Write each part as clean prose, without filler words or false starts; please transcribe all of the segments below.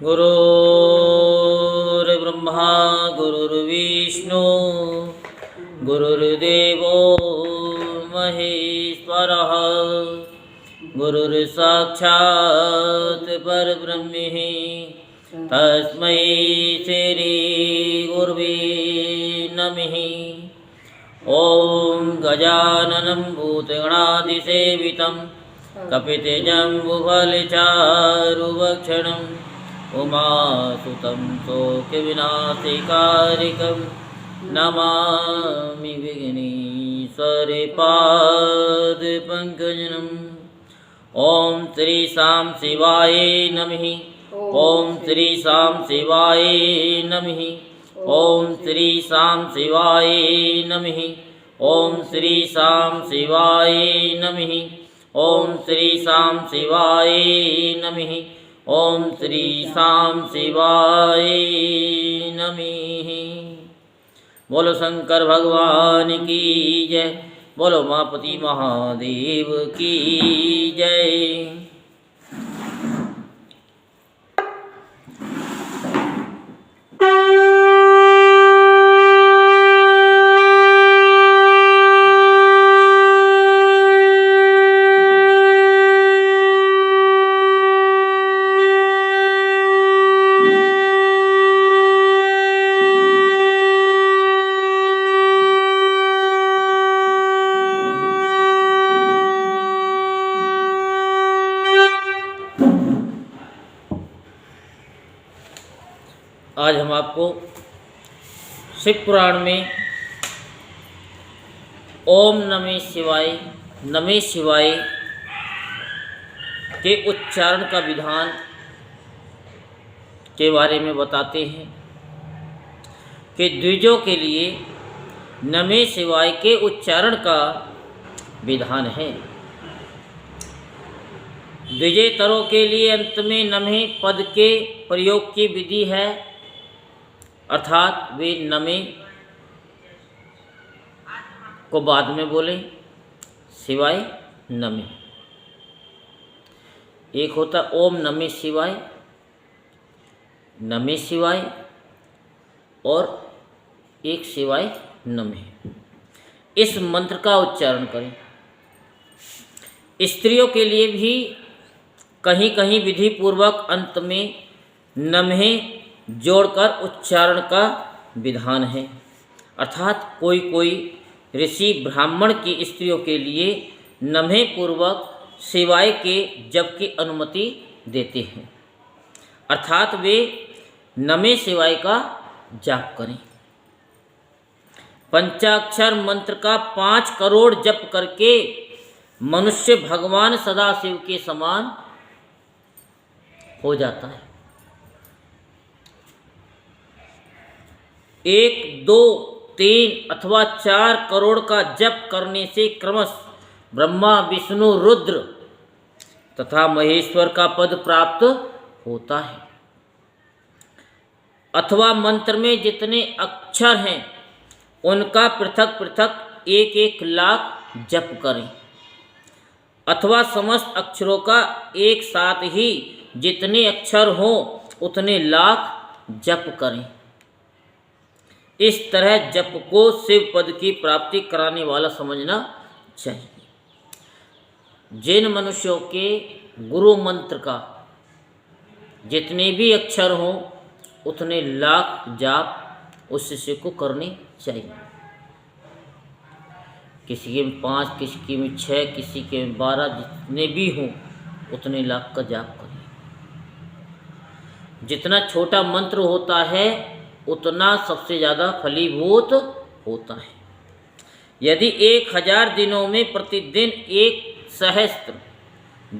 गुरुर्ब्रह्मा गुरुर्विष्णु गुरुर्देवो महेश्वरः गुरुर्साक्षात् परब्रह्म तस्मै श्री गुरुवे नमः। ॐ गजाननं भूतगणाधिसेवितं कपितजम्बुफलचारुभक्षणम् उमासुतं शोकविनाशकारिकं नमामि विघ्नेश्वरपादपङ्कजम्। ॐ श्री शां शिवाय नमः। ॐ श्री शां शिवाय नमः। ॐ श्री शां शिवाय नमः। ॐ श्री शां शिवाय नमः। ॐ श्री शां शिवाय नमः। ॐ श्री शां शिवाय नमः। बोलो शंकर भगवान की जय। बोलो उमापति महादेव की जय। आज हम आपको शिव पुराण में ओम नमः शिवाय के उच्चारण का विधान के बारे में बताते हैं कि द्विजों के लिए नमः शिवाय के उच्चारण का विधान है। द्विजेतरों के लिए अंत में नमः पद के प्रयोग की विधि है, अर्थात वे नमः को बाद में बोले, शिवाय नमः। एक होता ओम नमः शिवाय और एक शिवाय नमः। इस मंत्र का उच्चारण करें। स्त्रियों के लिए भी कहीं कहीं विधि पूर्वक अंत में नमः जोड़कर उच्चारण का विधान है, अर्थात कोई कोई ऋषि ब्राह्मण की स्त्रियों के लिए नमः पूर्वक शिवाय के जप की अनुमति देते हैं, अर्थात वे नमः शिवाय का जाप करें। पंचाक्षर मंत्र का 5 करोड़ जप करके मनुष्य भगवान सदाशिव के समान हो जाता है। 1, 2, 3 अथवा 4 करोड़ का जप करने से क्रमश ब्रह्मा विष्णु रुद्र तथा महेश्वर का पद प्राप्त होता है। अथवा मंत्र में जितने अक्षर हैं उनका पृथक पृथक 1-1 लाख जप करें, अथवा समस्त अक्षरों का एक साथ ही जितने अक्षर हों उतने लाख जप करें। इस तरह जप को शिव पद की प्राप्ति कराने वाला समझना चाहिए। जिन मनुष्यों के गुरु मंत्र का जितने भी अक्षर हों उतने लाख जाप उस शिष्य को करनी चाहिए। किसी के में 5, किसी के में 6, किसी के में 12, जितने भी हों उतने लाख का जाप करें। जितना छोटा मंत्र होता है उतना सबसे ज़्यादा फलीभूत होता है। यदि 1000 दिनों में प्रतिदिन 1 सहस्त्र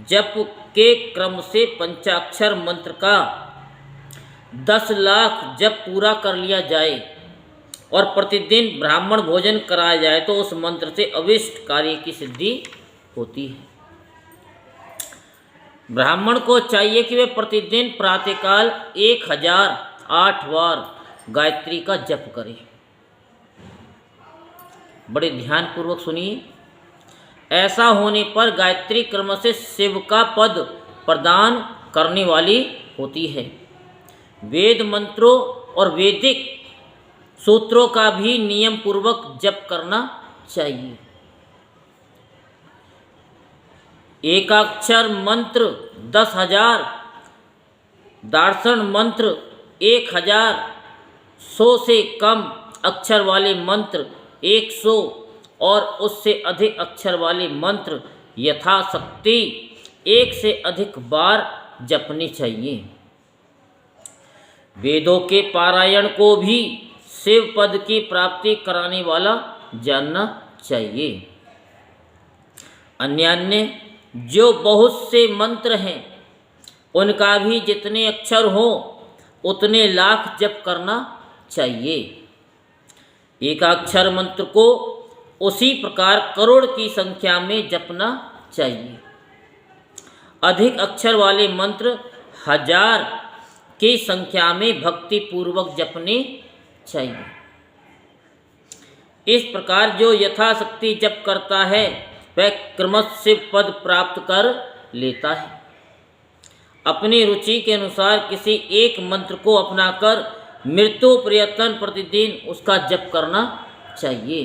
जप के क्रम से पंचाक्षर मंत्र का 10 लाख जप पूरा कर लिया जाए और प्रतिदिन ब्राह्मण भोजन कराया जाए तो उस मंत्र से अविष्ट कार्य की सिद्धि होती है। ब्राह्मण को चाहिए कि वे प्रतिदिन प्रातःकाल 1008 बार गायत्री का जप करें। बड़े ध्यानपूर्वक सुनिए। ऐसा होने पर गायत्री क्रम से शिव का पद प्रदान करने वाली होती है। वेद मंत्रों और वैदिक सूत्रों का भी नियम पूर्वक जप करना चाहिए। एकाक्षर मंत्र 10,000, दार्शन मंत्र 1,000, 100 से कम अक्षर वाले मंत्र 100 और उससे अधिक अक्षर वाले मंत्र यथाशक्ति 1 से अधिक बार जपनी चाहिए। वेदों के पारायण को भी शिव पद की प्राप्ति कराने वाला जानना चाहिए। अन्यान्य जो बहुत से मंत्र हैं उनका भी जितने अक्षर हों उतने लाख जप करना चाहिए। एकाक्षर मंत्र को उसी प्रकार करोड़ की संख्या में जपना चाहिए। अधिक अक्षर वाले मंत्र 1000 की संख्या में भक्ति पूर्वक जपने चाहिए। इस प्रकार जो यथाशक्ति जप करता है वह क्रमश शिव पद प्राप्त कर लेता है। अपनी रुचि के अनुसार किसी एक मंत्र को अपनाकर मृत्यु पर्यंत प्रतिदिन उसका जप करना चाहिए,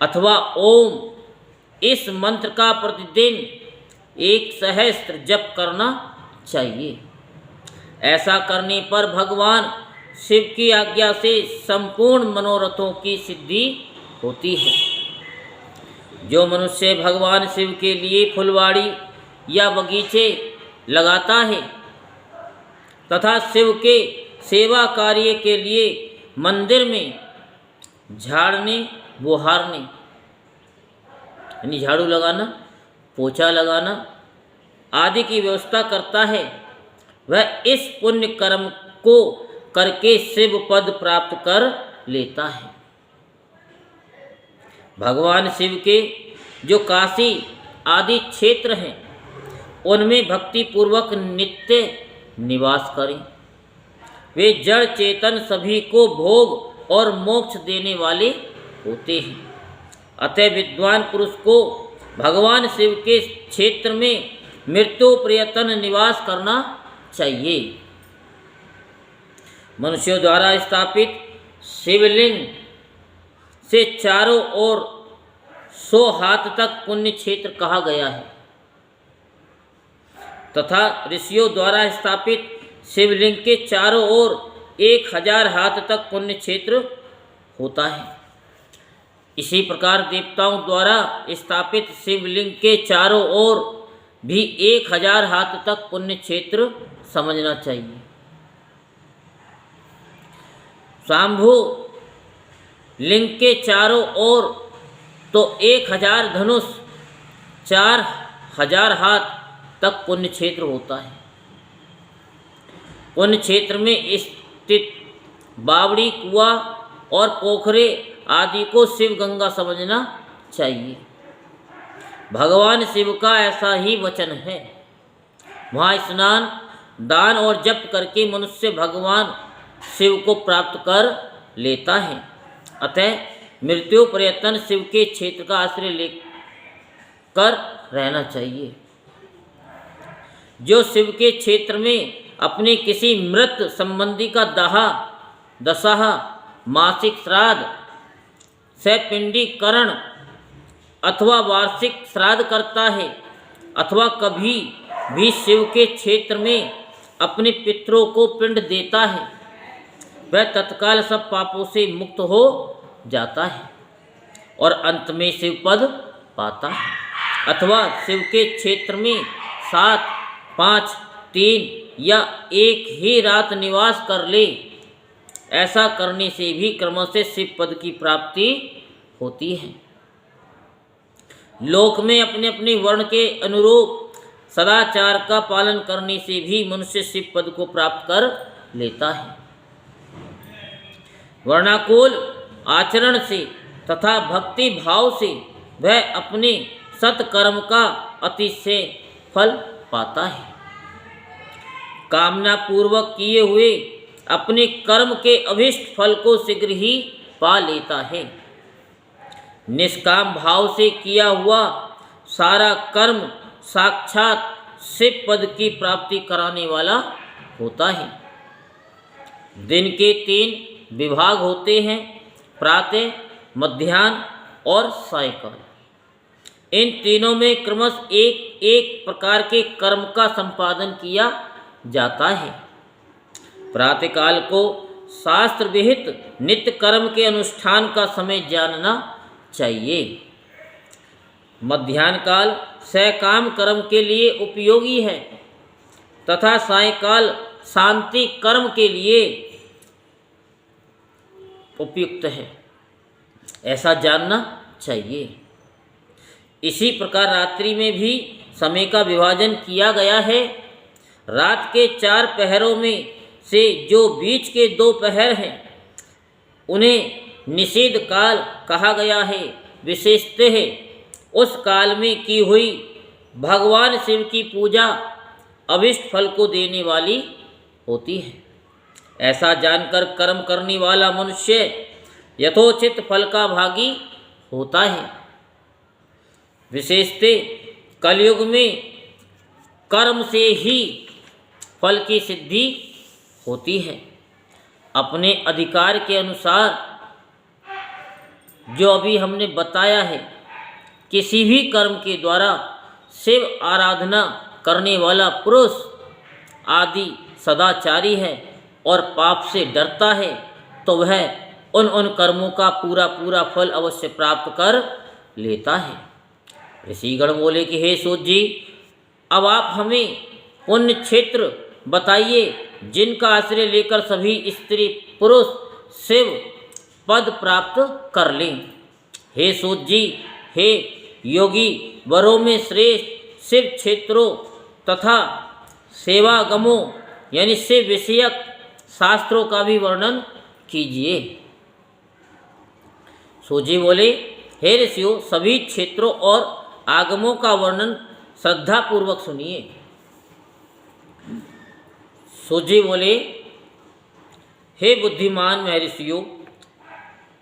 अथवा ओम इस मंत्र का प्रतिदिन 1 सहस्त्र जप करना चाहिए। ऐसा करने पर भगवान शिव की आज्ञा से संपूर्ण मनोरथों की सिद्धि होती है। जो मनुष्य भगवान शिव के लिए फुलवाड़ी या बगीचे लगाता है तथा शिव के सेवा कार्य के लिए मंदिर में झाड़ने बुहारने यानी झाड़ू लगाना, पोछा लगाना आदि की व्यवस्था करता है, वह इस पुण्य कर्म को करके शिव पद प्राप्त कर लेता है। भगवान शिव के जो काशी आदि क्षेत्र हैं उनमें भक्ति पूर्वक नित्य निवास करें। वे जड़ चेतन सभी को भोग और मोक्ष देने वाले होते हैं। अतः विद्वान पुरुष को भगवान शिव के क्षेत्र में मृत्यु पर्यंत निवास करना चाहिए। मनुष्यों द्वारा स्थापित शिवलिंग से चारों ओर 100 हाथ तक पुण्य क्षेत्र कहा गया है तथा ऋषियों द्वारा स्थापित शिवलिंग के चारों ओर 1000 हाथ तक पुण्य क्षेत्र होता है। इसी प्रकार देवताओं द्वारा स्थापित शिवलिंग के चारों ओर भी 1000 हाथ तक पुण्य क्षेत्र समझना चाहिए। स्वांभू लिंग के चारों ओर तो 1000 धनुष 4000 हाथ तक पुण्य क्षेत्र होता है। पुण्य क्षेत्र में स्थित बावड़ी, कुआं और पोखरे आदि को शिव गंगा समझना चाहिए। भगवान शिव का ऐसा ही वचन है। वहाँ स्नान, दान और जप करके मनुष्य भगवान शिव को प्राप्त कर लेता है। अतः मृत्यु पर्यंत शिव के क्षेत्र का आश्रय लेकर रहना चाहिए। जो शिव के क्षेत्र में अपने किसी मृत संबंधी का दाहा, दशा, मासिक श्राद्ध, सैपिंडीकरण अथवा वार्षिक श्राद्ध करता है अथवा कभी भी शिव के क्षेत्र में अपने पितरों को पिंड देता है, वह तत्काल सब पापों से मुक्त हो जाता है और अंत में शिव पद पाता है। अथवा शिव के क्षेत्र में 7, 5, 3 या 1 ही रात निवास कर ले। ऐसा करने से भी क्रमशः शिव पद की प्राप्ति होती है। लोक में अपने अपने वर्ण के अनुरूप सदाचार का पालन करने से भी मनुष्य शिव पद को प्राप्त कर लेता है। वर्णाकुल आचरण से तथा भक्ति भाव से वह अपने सत्कर्म का अतिशय फल पाता है। कामना पूर्वक किए हुए अपने कर्म के अभिष्ट फल को शीघ्र ही पा लेता है। निष्काम भाव से किया हुआ सारा कर्म साक्षात शिव पद की प्राप्ति कराने वाला होता है। दिन के 3 विभाग होते हैं, प्रातः, मध्याह्न और सायंकाल। इन तीनों में क्रमशः एक एक प्रकार के कर्म का संपादन किया जाता है। प्रातःकाल को शास्त्र विहित नित्य कर्म के अनुष्ठान का समय जानना चाहिए। मध्याह्न काल सकाम कर्म के लिए उपयोगी है तथा सायंकाल शांति कर्म के लिए उपयुक्त है, ऐसा जानना चाहिए। इसी प्रकार रात्रि में भी समय का विभाजन किया गया है। रात के 4 पहरों में से जो बीच के 2 पहर हैं उन्हें निषेध काल कहा गया है। विशेषतः उस काल में की हुई भगवान शिव की पूजा अभिष्ट फल को देने वाली होती है। ऐसा जानकर कर्म करने वाला मनुष्य यथोचित फल का भागी होता है। विशेषतः कलयुग में कर्म से ही फल की सिद्धि होती है। अपने अधिकार के अनुसार जो अभी हमने बताया है, किसी भी कर्म के द्वारा शिव आराधना करने वाला पुरुष आदि सदाचारी है और पाप से डरता है तो वह उन कर्मों का पूरा फल अवश्य प्राप्त कर लेता है। ऋषिगण बोले कि हे सूत जी, अब आप हमें पुण्य क्षेत्र बताइए जिनका आश्रय लेकर सभी स्त्री पुरुष शिव पद प्राप्त कर लें। हे सूत जी, हे योगी, वरों में श्रेष्ठ शिव क्षेत्रों तथा सेवागमों यानी शिव विषयक शास्त्रों का भी वर्णन कीजिए। सूत जी बोले, हे ऋषियों, सभी क्षेत्रों और आगमों का वर्णन श्रद्धा पूर्वक सुनिए। सूत जी बोले, हे बुद्धिमान महर्षियों,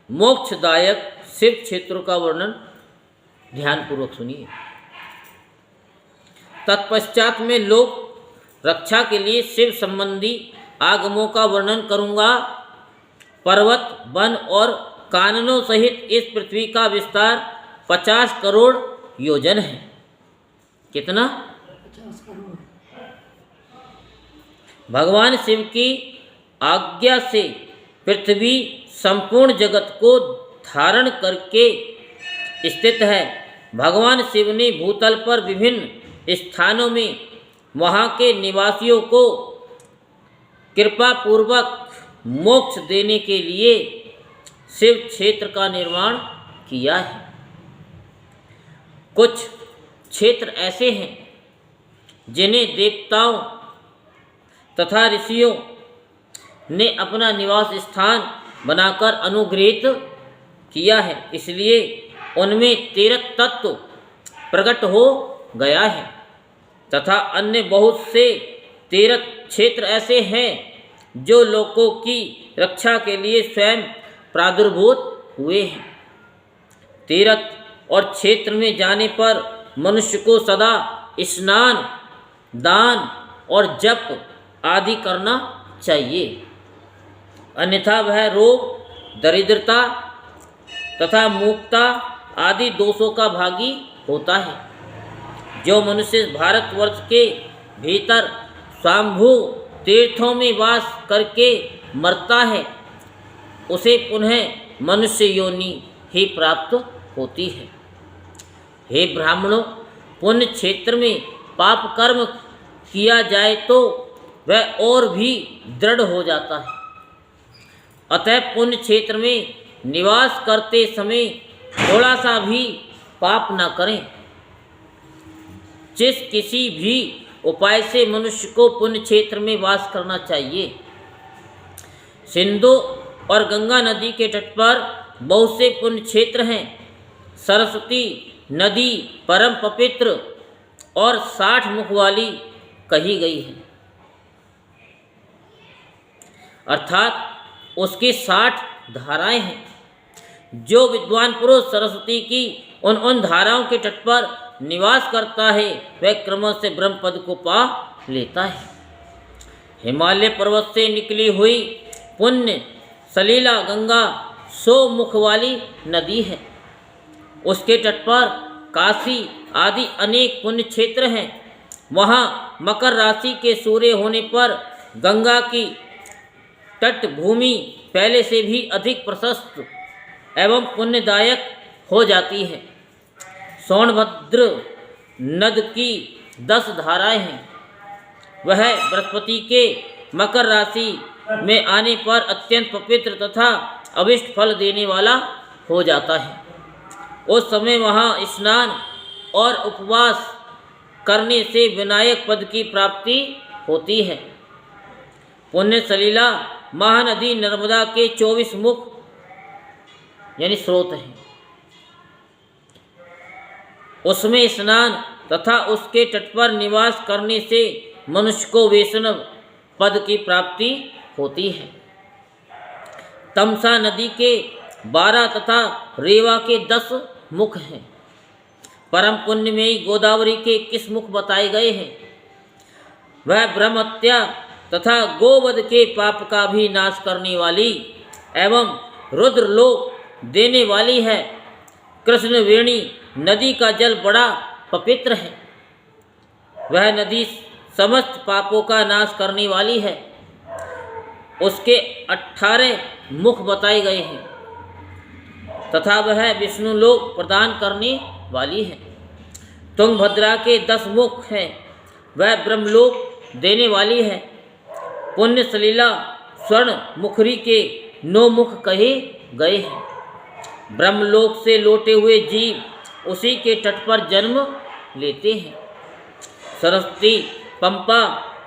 मोक्षदायक शिव क्षेत्रों का वर्णन ध्यानपूर्वक सुनिए। तत्पश्चात में लोक रक्षा के लिए शिव संबंधी आगमों का वर्णन करूंगा। पर्वत, वन और काननों सहित इस पृथ्वी का विस्तार 50 करोड़ योजन है। कितना? 50 करोड़। भगवान शिव की आज्ञा से पृथ्वी संपूर्ण जगत को धारण करके स्थित है। भगवान शिव ने भूतल पर विभिन्न स्थानों में वहाँ के निवासियों को कृपा पूर्वक मोक्ष देने के लिए शिव क्षेत्र का निर्माण किया है। कुछ क्षेत्र ऐसे हैं जिन्हें देवताओं तथा ऋषियों ने अपना निवास स्थान बनाकर अनुग्रहित किया है, इसलिए उनमें तीर्थ तत्व प्रकट हो गया है। तथा अन्य बहुत से तीर्थ क्षेत्र ऐसे हैं जो लोगों की रक्षा के लिए स्वयं प्रादुर्भूत हुए हैं। तीर्थ और क्षेत्र में जाने पर मनुष्य को सदा स्नान, दान और जप आदि करना चाहिए, अन्यथा वह रोग, दरिद्रता तथा मूर्खता आदि दोषों का भागी होता है। जो मनुष्य भारतवर्ष के भीतर स्वायंभू तीर्थों में वास करके मरता है उसे पुनः मनुष्य योनि ही प्राप्त होती है। हे ब्राह्मणों, पुण्य क्षेत्र में पाप कर्म किया जाए तो वह और भी दृढ़ हो जाता है। अतः पुण्य क्षेत्र में निवास करते समय थोड़ा सा भी पाप न करें। जिस किसी भी उपाय से मनुष्य को पुण्य क्षेत्र में वास करना चाहिए। सिंधु और गंगा नदी के तट पर बहुत से पुण्य क्षेत्र हैं। सरस्वती नदी परम पवित्र और 60 मुख वाली कही गई है, अर्थात उसकी 60 धाराएं हैं। जो विद्वान पुरुष सरस्वती की उन धाराओं के तट पर निवास करता है वह क्रम से ब्रह्म पद को पा लेता है। हिमालय पर्वत से निकली हुई पुण्य सलीला गंगा 100 मुख वाली नदी है। उसके तट पर काशी आदि अनेक पुण्य क्षेत्र हैं। वहाँ मकर राशि के सूर्य होने पर गंगा की तट भूमि पहले से भी अधिक प्रशस्त एवं पुण्यदायक हो जाती है। सोनभद्र नद की 10 धाराएं हैं। वह बृहस्पति के मकर राशि में आने पर अत्यंत पवित्र तथा अभिष्ट फल देने वाला हो जाता है। उस समय वहाँ स्नान और उपवास करने से विनायक पद की प्राप्ति होती है। पुण्य सलीला महानदी नर्मदा के 24 मुख यानी स्रोत हैं। उसमें स्नान तथा उसके तट पर निवास करने से मनुष्य को वैष्णव पद की प्राप्ति होती है। तमसा नदी के 12 तथा रेवा के 10 मुख हैं। परम पुण्य में ही गोदावरी के 21 मुख बताए गए हैं। वह ब्रह्म हत्या तथा गोवध के पाप का भी नाश करने वाली एवं रुद्र लोक देने वाली है। कृष्णवेणी नदी का जल बड़ा पवित्र है। वह नदी समस्त पापों का नाश करने वाली है। उसके 18 मुख बताए गए हैं तथा वह विष्णु लोक प्रदान करने वाली है। तुंगभद्रा के 10 मुख हैं। वह ब्रह्मलोक देने वाली है। पुण्य सलीला स्वर्ण मुखरी के 9 मुख कहे गए हैं। ब्रह्मलोक से लौटे हुए जीव उसी के तट पर जन्म लेते हैं। सरस्वती, पंपा,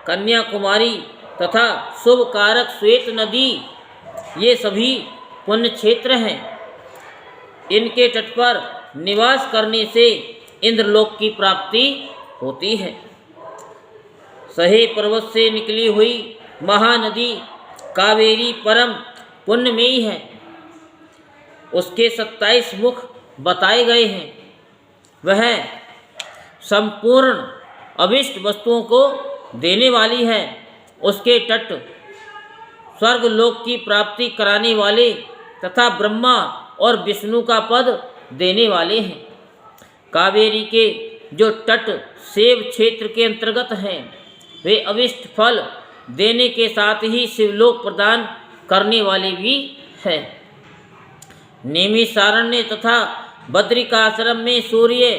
कन्याकुमारी तथा शुभ कारक श्वेत नदी ये सभी पुण्य क्षेत्र हैं। इनके तट पर निवास करने से इंद्रलोक की प्राप्ति होती है। सहे पर्वत से निकली हुई महानदी कावेरी परम पुण्यमयी है। उसके 27 मुख बताए गए हैं। वह संपूर्ण अभिष्ट वस्तुओं को देने वाली है। उसके तट स्वर्ग लोक की प्राप्ति कराने वाले तथा ब्रह्मा और विष्णु का पद देने वाले हैं। कावेरी के जो तट सेव क्षेत्र के अंतर्गत हैं वे अभिष्ट फल देने के साथ ही शिवलोक प्रदान करने वाले भी हैं। नेमिषारण्य तथा बद्रिकाश्रम में सूर्य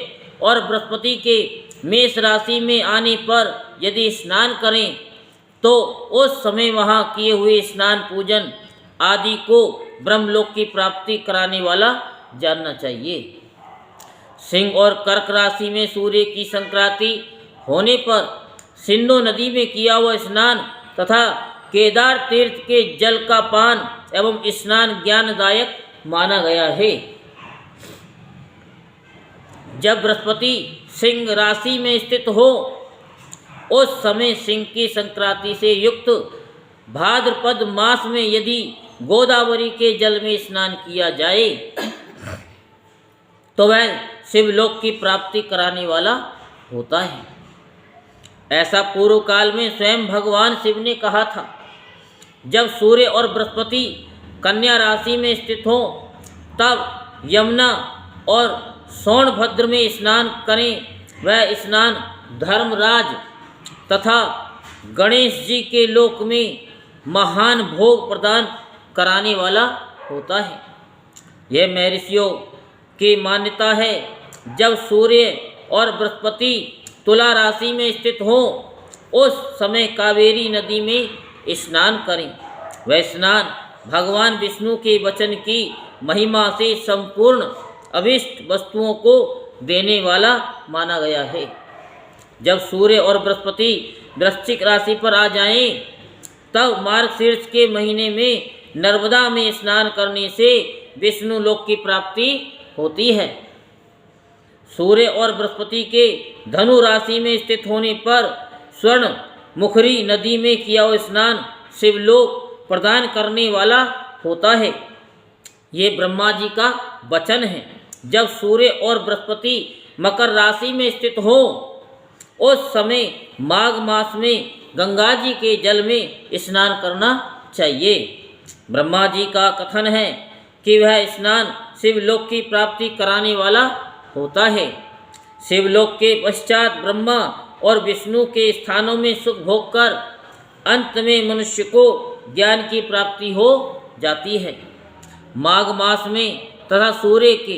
और बृहस्पति के मेष राशि में आने पर यदि स्नान करें तो उस समय वहाँ किए हुए स्नान पूजन आदि को ब्रह्मलोक की प्राप्ति कराने वाला जानना चाहिए। सिंह और कर्क राशि में सूर्य की संक्रांति होने पर सिंधु नदी में किया हुआ स्नान तथा केदार तीर्थ के जल का पान एवं स्नान ज्ञानदायक माना गया है। जब बृहस्पति सिंह राशि में स्थित हो उस समय सिंह की संक्रांति से युक्त भाद्रपद मास में यदि गोदावरी के जल में स्नान किया जाए तो वह शिवलोक की प्राप्ति कराने वाला होता है। ऐसा पूर्व काल में स्वयं भगवान शिव ने कहा था। जब सूर्य और बृहस्पति कन्या राशि में स्थित हो तब यमुना और सोनभद्र में स्नान करें। वह स्नान धर्मराज तथा गणेश जी के लोक में महान भोग प्रदान कराने वाला होता है। यह महर्षियों की मान्यता है। जब सूर्य और बृहस्पति तुला राशि में स्थित हो उस समय कावेरी नदी में स्नान करें। वह स्नान भगवान विष्णु के वचन की महिमा से संपूर्ण अभिष्ट वस्तुओं को देने वाला माना गया है। जब सूर्य और बृहस्पति वृश्चिक राशि पर आ जाएं तब मार्गशीर्ष के महीने में नर्मदा में स्नान करने से विष्णु लोक की प्राप्ति होती है। सूर्य और बृहस्पति के धनु राशि में स्थित होने पर स्वर्ण मुखरी नदी में किया हुआ स्नान शिवलोक प्रदान करने वाला होता है। ये ब्रह्मा जी का वचन है। जब सूर्य और बृहस्पति मकर राशि में स्थित हो उस समय माघ मास में गंगा जी के जल में स्नान करना चाहिए। ब्रह्मा जी का कथन है कि वह स्नान शिवलोक की प्राप्ति कराने वाला होता है। शिवलोक के पश्चात ब्रह्मा और विष्णु के स्थानों में सुख भोग कर अंत में मनुष्य को ज्ञान की प्राप्ति हो जाती है। माघ मास में तथा सूर्य के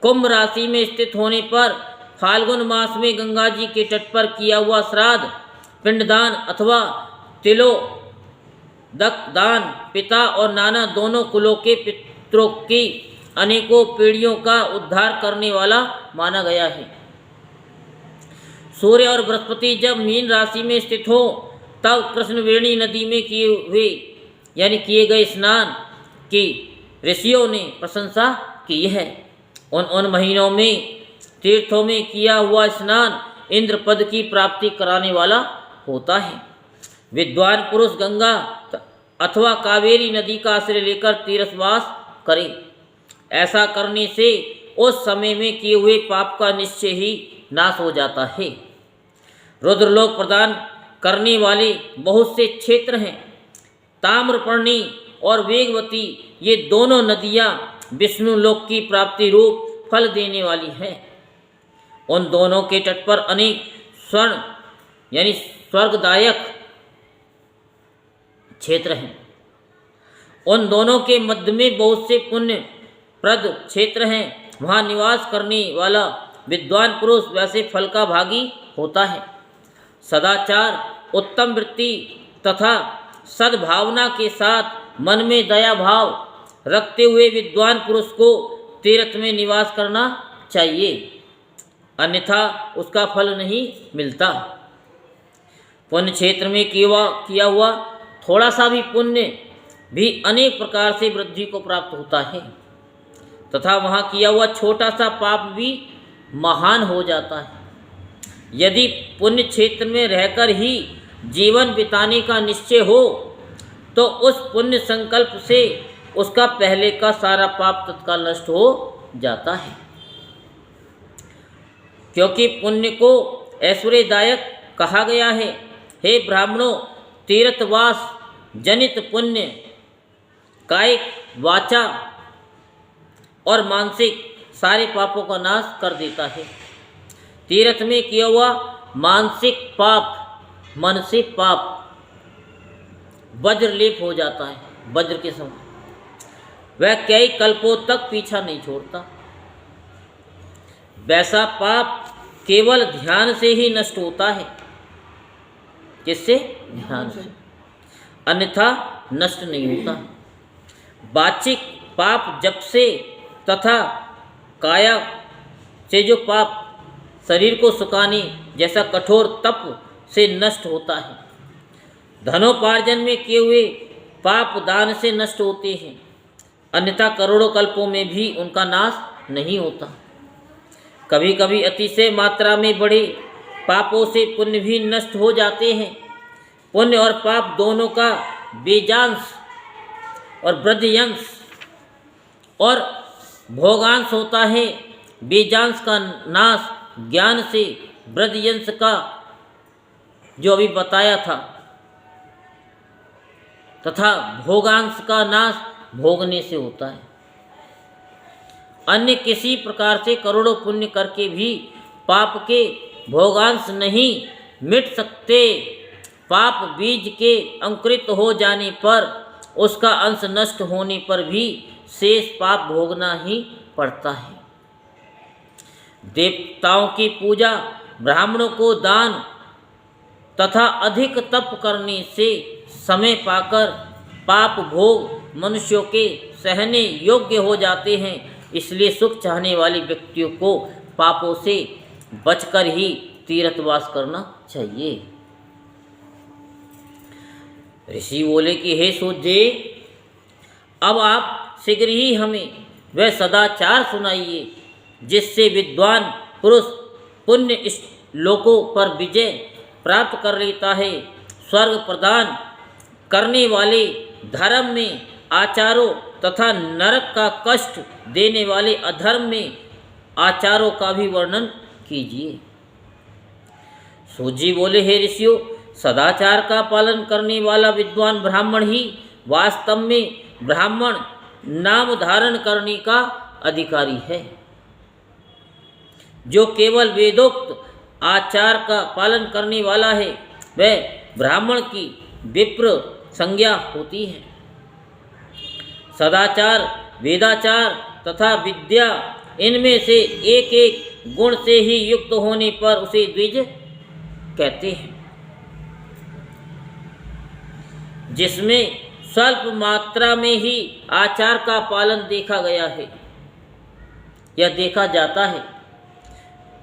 कुंभ राशि में स्थित होने पर फाल्गुन मास में गंगा जी के तट पर किया हुआ श्राद्ध, पिंडदान अथवा तिलोदक दान पिता और नाना दोनों कुलों के पितरों की अनेकों पीढ़ियों का उद्धार करने वाला माना गया है। सूर्य और बृहस्पति जब मीन राशि में स्थित हो तब कृष्णवेणी नदी में किए गए स्नान की ऋषियों ने प्रशंसा की है। उन महीनों में तीर्थों में किया हुआ स्नान इंद्र पद की प्राप्ति कराने वाला होता है। विद्वान पुरुष गंगा अथवा कावेरी नदी का आश्रय लेकर तीर्थवास करे। ऐसा करने से उस समय में किए हुए पाप का निश्चय ही नाश हो जाता है। रुद्रलोक प्रदान करने वाले बहुत से क्षेत्र हैं। ताम्रपर्णी और वेगवती ये दोनों नदियाँ विष्णु लोक की प्राप्ति रूप फल देने वाली हैं। उन दोनों के तट पर अनेक स्वर्ण यानी स्वर्गदायक क्षेत्र हैं। उन दोनों के मध्य में बहुत से पुण्य प्रद क्षेत्र हैं। वहाँ निवास करने वाला विद्वान पुरुष वैसे फल का भागी होता है। सदाचार, उत्तम वृत्ति तथा सद्भावना के साथ मन में दया भाव रखते हुए विद्वान पुरुष को तीर्थ में निवास करना चाहिए, अन्यथा उसका फल नहीं मिलता। पुण्य क्षेत्र में किया हुआ थोड़ा सा भी पुण्य भी अनेक प्रकार से वृद्धि को प्राप्त होता है तथा वहाँ किया हुआ छोटा सा पाप भी महान हो जाता है। यदि पुण्य क्षेत्र में रहकर ही जीवन बिताने का निश्चय हो तो उस पुण्य संकल्प से उसका पहले का सारा पाप तत्काल नष्ट हो जाता है, क्योंकि पुण्य को ऐश्वर्यदायक कहा गया है। हे ब्राह्मणों, तीर्थवास जनित पुण्य कायिक, वाचा और मानसिक सारे पापों का नाश कर देता है। तीर्थ में किया हुआ मानसिक पाप मन से पाप वज्र लेप हो जाता है, वज्र के समान। वह कई कल्पों तक पीछा नहीं छोड़ता। वैसा पाप केवल ध्यान से ही नष्ट होता है। किससे? ध्यान से, अन्यथा नष्ट नहीं होता। वाचिक पाप जप से तथा काया से जो पाप शरीर को सुखाने जैसा कठोर तप से नष्ट होता है। धनोपार्जन में किए हुए पाप दान से नष्ट होते हैं, अन्यथा करोड़ों कल्पों में भी उनका नाश नहीं होता। कभी कभी अतिशय मात्रा में बड़े पापों से पुण्य भी नष्ट हो जाते हैं। पुण्य और पाप दोनों का बीजांश और वृद्धियंश और भोगांश होता है। बीजांश का नाश ज्ञान से, वृद्धियंश का जो अभी बताया था, तथा भोगांश का नाश भोगने से होता है। अन्य किसी प्रकार से करोड़ों पुण्य करके भी पाप के भोगांश नहीं मिट सकते। पाप बीज के अंकुरित हो जाने पर उसका अंश नष्ट होने पर भी शेष पाप भोगना ही पड़ता है। देवताओं की पूजा, ब्राह्मणों को दान तथा अधिक तप करने से समय पाकर पाप भोग मनुष्यों के सहने योग्य हो जाते हैं। इसलिए सुख चाहने वाले व्यक्तियों को पापों से बचकर ही तीर्थवास करना चाहिए। ऋषि बोले कि हे सूर्य, अब आप शीघ्र ही हमें वह सदाचार सुनाइए जिससे विद्वान पुरुष पुण्य लोकों पर विजय प्राप्त कर लेता है। स्वर्ग प्रदान करने वाले धर्म में आचारों तथा नरक का कष्ट देने वाले अधर्म में आचारों का भी वर्णन कीजिए। सूजी बोले, हे ऋषियों, सदाचार का पालन करने वाला विद्वान ब्राह्मण ही वास्तव में ब्राह्मण नाम धारण करने का अधिकारी है। जो केवल वेदोक्त आचार का पालन करने वाला है वह ब्राह्मण की विप्र संज्ञा होती है। सदाचार, वेदाचार तथा विद्या, इनमें से एक एक गुण से ही युक्त होने पर उसे द्विज कहते हैं। जिसमें स्वल्प मात्रा में ही आचार का पालन देखा गया है या देखा जाता है,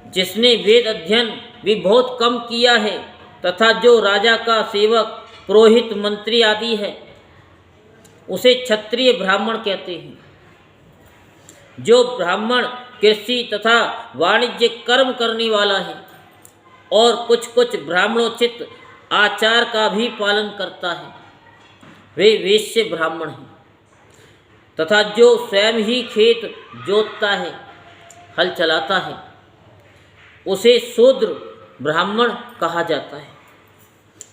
जिसने वेद अध्ययन भी बहुत कम किया है तथा जो राजा का सेवक, पुरोहित, मंत्री आदि है, उसे क्षत्रिय ब्राह्मण कहते हैं। जो ब्राह्मण कृषि तथा वाणिज्य कर्म करने वाला है और कुछ कुछ ब्राह्मणोचित आचार का भी पालन करता है, वे वैश्य ब्राह्मण हैं। तथा जो स्वयं ही खेत जोतता है, हल चलाता है, उसे शूद्र ब्राह्मण कहा जाता है।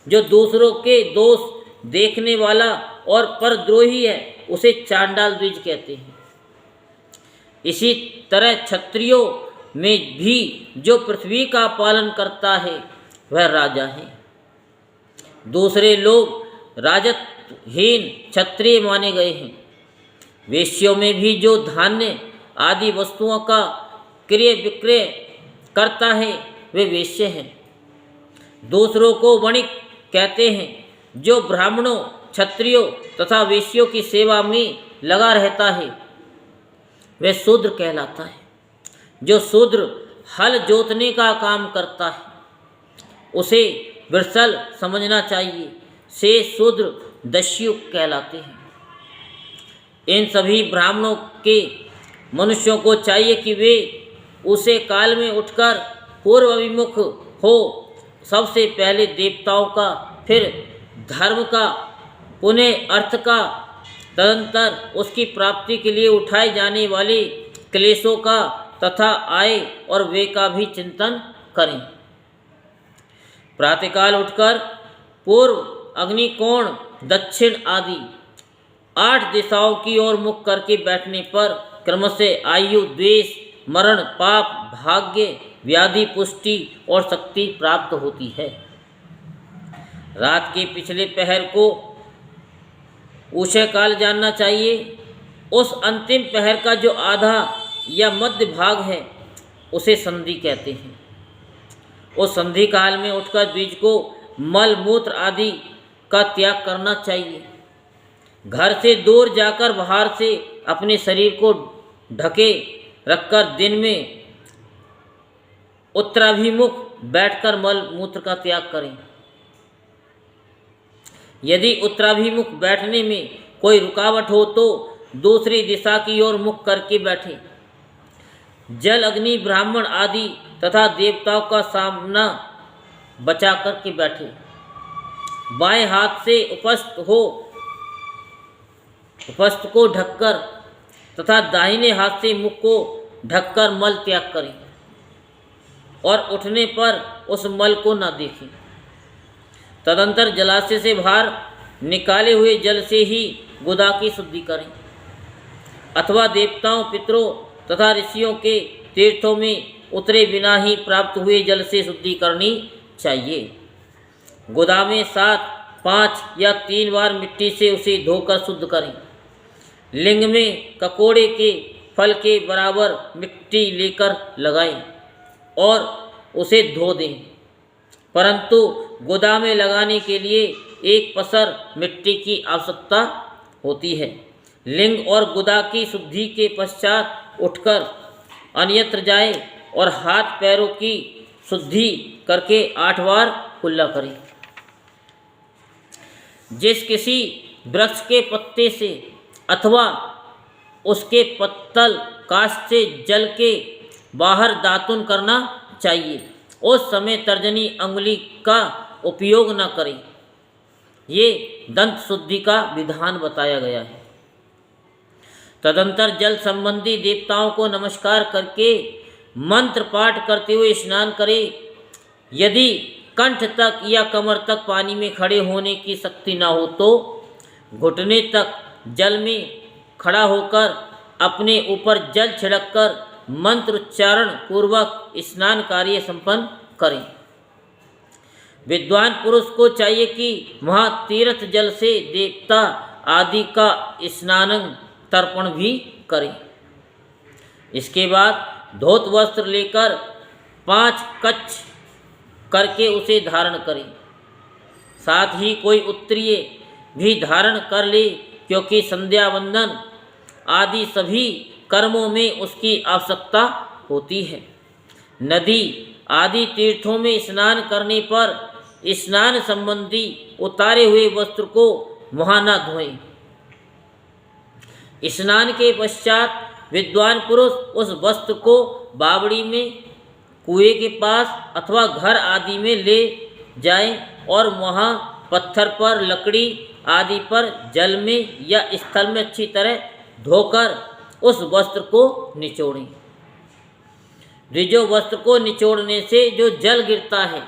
जो दूसरों के दोष देखने वाला और परद्रोही है, उसे चांडाल द्विज कहते हैं। इसी तरह क्षत्रियों में भी जो पृथ्वी का पालन करता है वह राजा है। दूसरे लोग राजत्वहीन क्षत्रिय माने गए हैं। वेश्यों में भी जो धान्य आदि वस्तुओं का क्रय विक्रय करता है वे वेश्य हैं। दूसरों को वणिक कहते हैं। जो ब्राह्मणों, क्षत्रियों तथा वेश्यों की सेवा में लगा रहता है वह शूद्र कहलाता है। जो शूद्र हल जोतने का काम करता है उसे वृषल समझना चाहिए। से शूद्र दस्यु कहलाते हैं। इन सभी ब्राह्मणों के मनुष्यों को चाहिए कि वे उसे काल में उठकर पूर्व अभिमुख हो। सबसे पहले देवताओं का, फिर धर्म का, पुनः अर्थ का, तदंतर उसकी प्राप्ति के लिए उठाए जाने वाले क्लेशों का तथा आय और व्यय का भी चिंतन करें। प्रातःकाल उठकर पूर्व, अग्निकोण, दक्षिण आदि 8 दिशाओं की ओर मुख करके बैठने पर क्रमशः आयु, द्वेष, मरण, पाप, भाग्य, व्याधि, पुष्टि और शक्ति प्राप्त होती है। रात के पिछले पहर को उषय काल जानना चाहिए। उस अंतिम पहर का जो आधा या मध्य भाग है उसे संधि कहते हैं। उस संधि काल में उठकर द्विज को मल मूत्र आदि का त्याग करना चाहिए। घर से दूर जाकर बाहर से अपने शरीर को ढके रखकर दिन में उत्तराभिमुख बैठकर मल मूत्र का त्याग करें। यदि उत्तराभिमुख बैठने में कोई रुकावट हो तो दूसरी दिशा की ओर मुख करके बैठे। जल, अग्नि, ब्राह्मण आदि तथा देवताओं का सामना बचा करके बैठे। बाएं हाथ से उपस्थ को ढककर तथा दाहिने हाथ से मुख को ढककर मल त्याग करें और उठने पर उस मल को न देखें। तदंतर जलाशय से बाहर निकाले हुए जल से ही गुदा की शुद्धि करें अथवा देवताओं, पितरों तथा ऋषियों के तीर्थों में उतरे बिना ही प्राप्त हुए जल से शुद्धि करनी चाहिए। गुदा में 7, 5 या 3 बार मिट्टी से उसे धोकर शुद्ध करें। लिंग में ककोड़े के फल के बराबर मिट्टी लेकर लगाएं और उसे धो दें, परंतु गुदा में लगाने के लिए एक पसर मिट्टी की आवश्यकता होती है। लिंग और गुदा की शुद्धि के पश्चात उठकर अन्यत्र जाए और हाथ पैरों की शुद्धि करके 8 बार कुल्ला करें। जिस किसी वृक्ष के पत्ते से अथवा उसके पत्तल काष्ठ से जल के बाहर दातुन करना चाहिए, उस समय तर्जनी अंगुली का उपयोग न करें। ये दंत शुद्धि का विधान बताया गया है। तदंतर जल संबंधी देवताओं को नमस्कार करके मंत्र पाठ करते हुए स्नान करें। यदि कंठ तक या कमर तक पानी में खड़े होने की शक्ति न हो तो घुटने तक जल में खड़ा होकर अपने ऊपर जल छिड़ककर मंत्रोच्चारण पूर्वक स्नान कार्य संपन्न करें। विद्वान पुरुष को चाहिए कि वहाँ तीर्थ जल से देवता आदि का स्नान तर्पण भी करें। इसके बाद धोत वस्त्र लेकर 5 कच्छ करके उसे धारण करें। साथ ही कोई उत्तरीय भी धारण कर ले, क्योंकि संध्या वंदन आदि सभी कर्मों में उसकी आवश्यकता होती है। नदी आदि तीर्थों में स्नान करने पर स्नान संबंधी उतारे हुए वस्त्र को वहाँ न धोएं। स्नान के पश्चात विद्वान पुरुष उस वस्त्र को बावड़ी में, कुएं के पास अथवा घर आदि में ले जाएं और वहाँ पत्थर पर, लकड़ी आदि पर, जल में या स्थल में अच्छी तरह धोकर उस वस्त्र को निचोड़ें। रिजो वस्त्र को निचोड़ने से जो जल गिरता है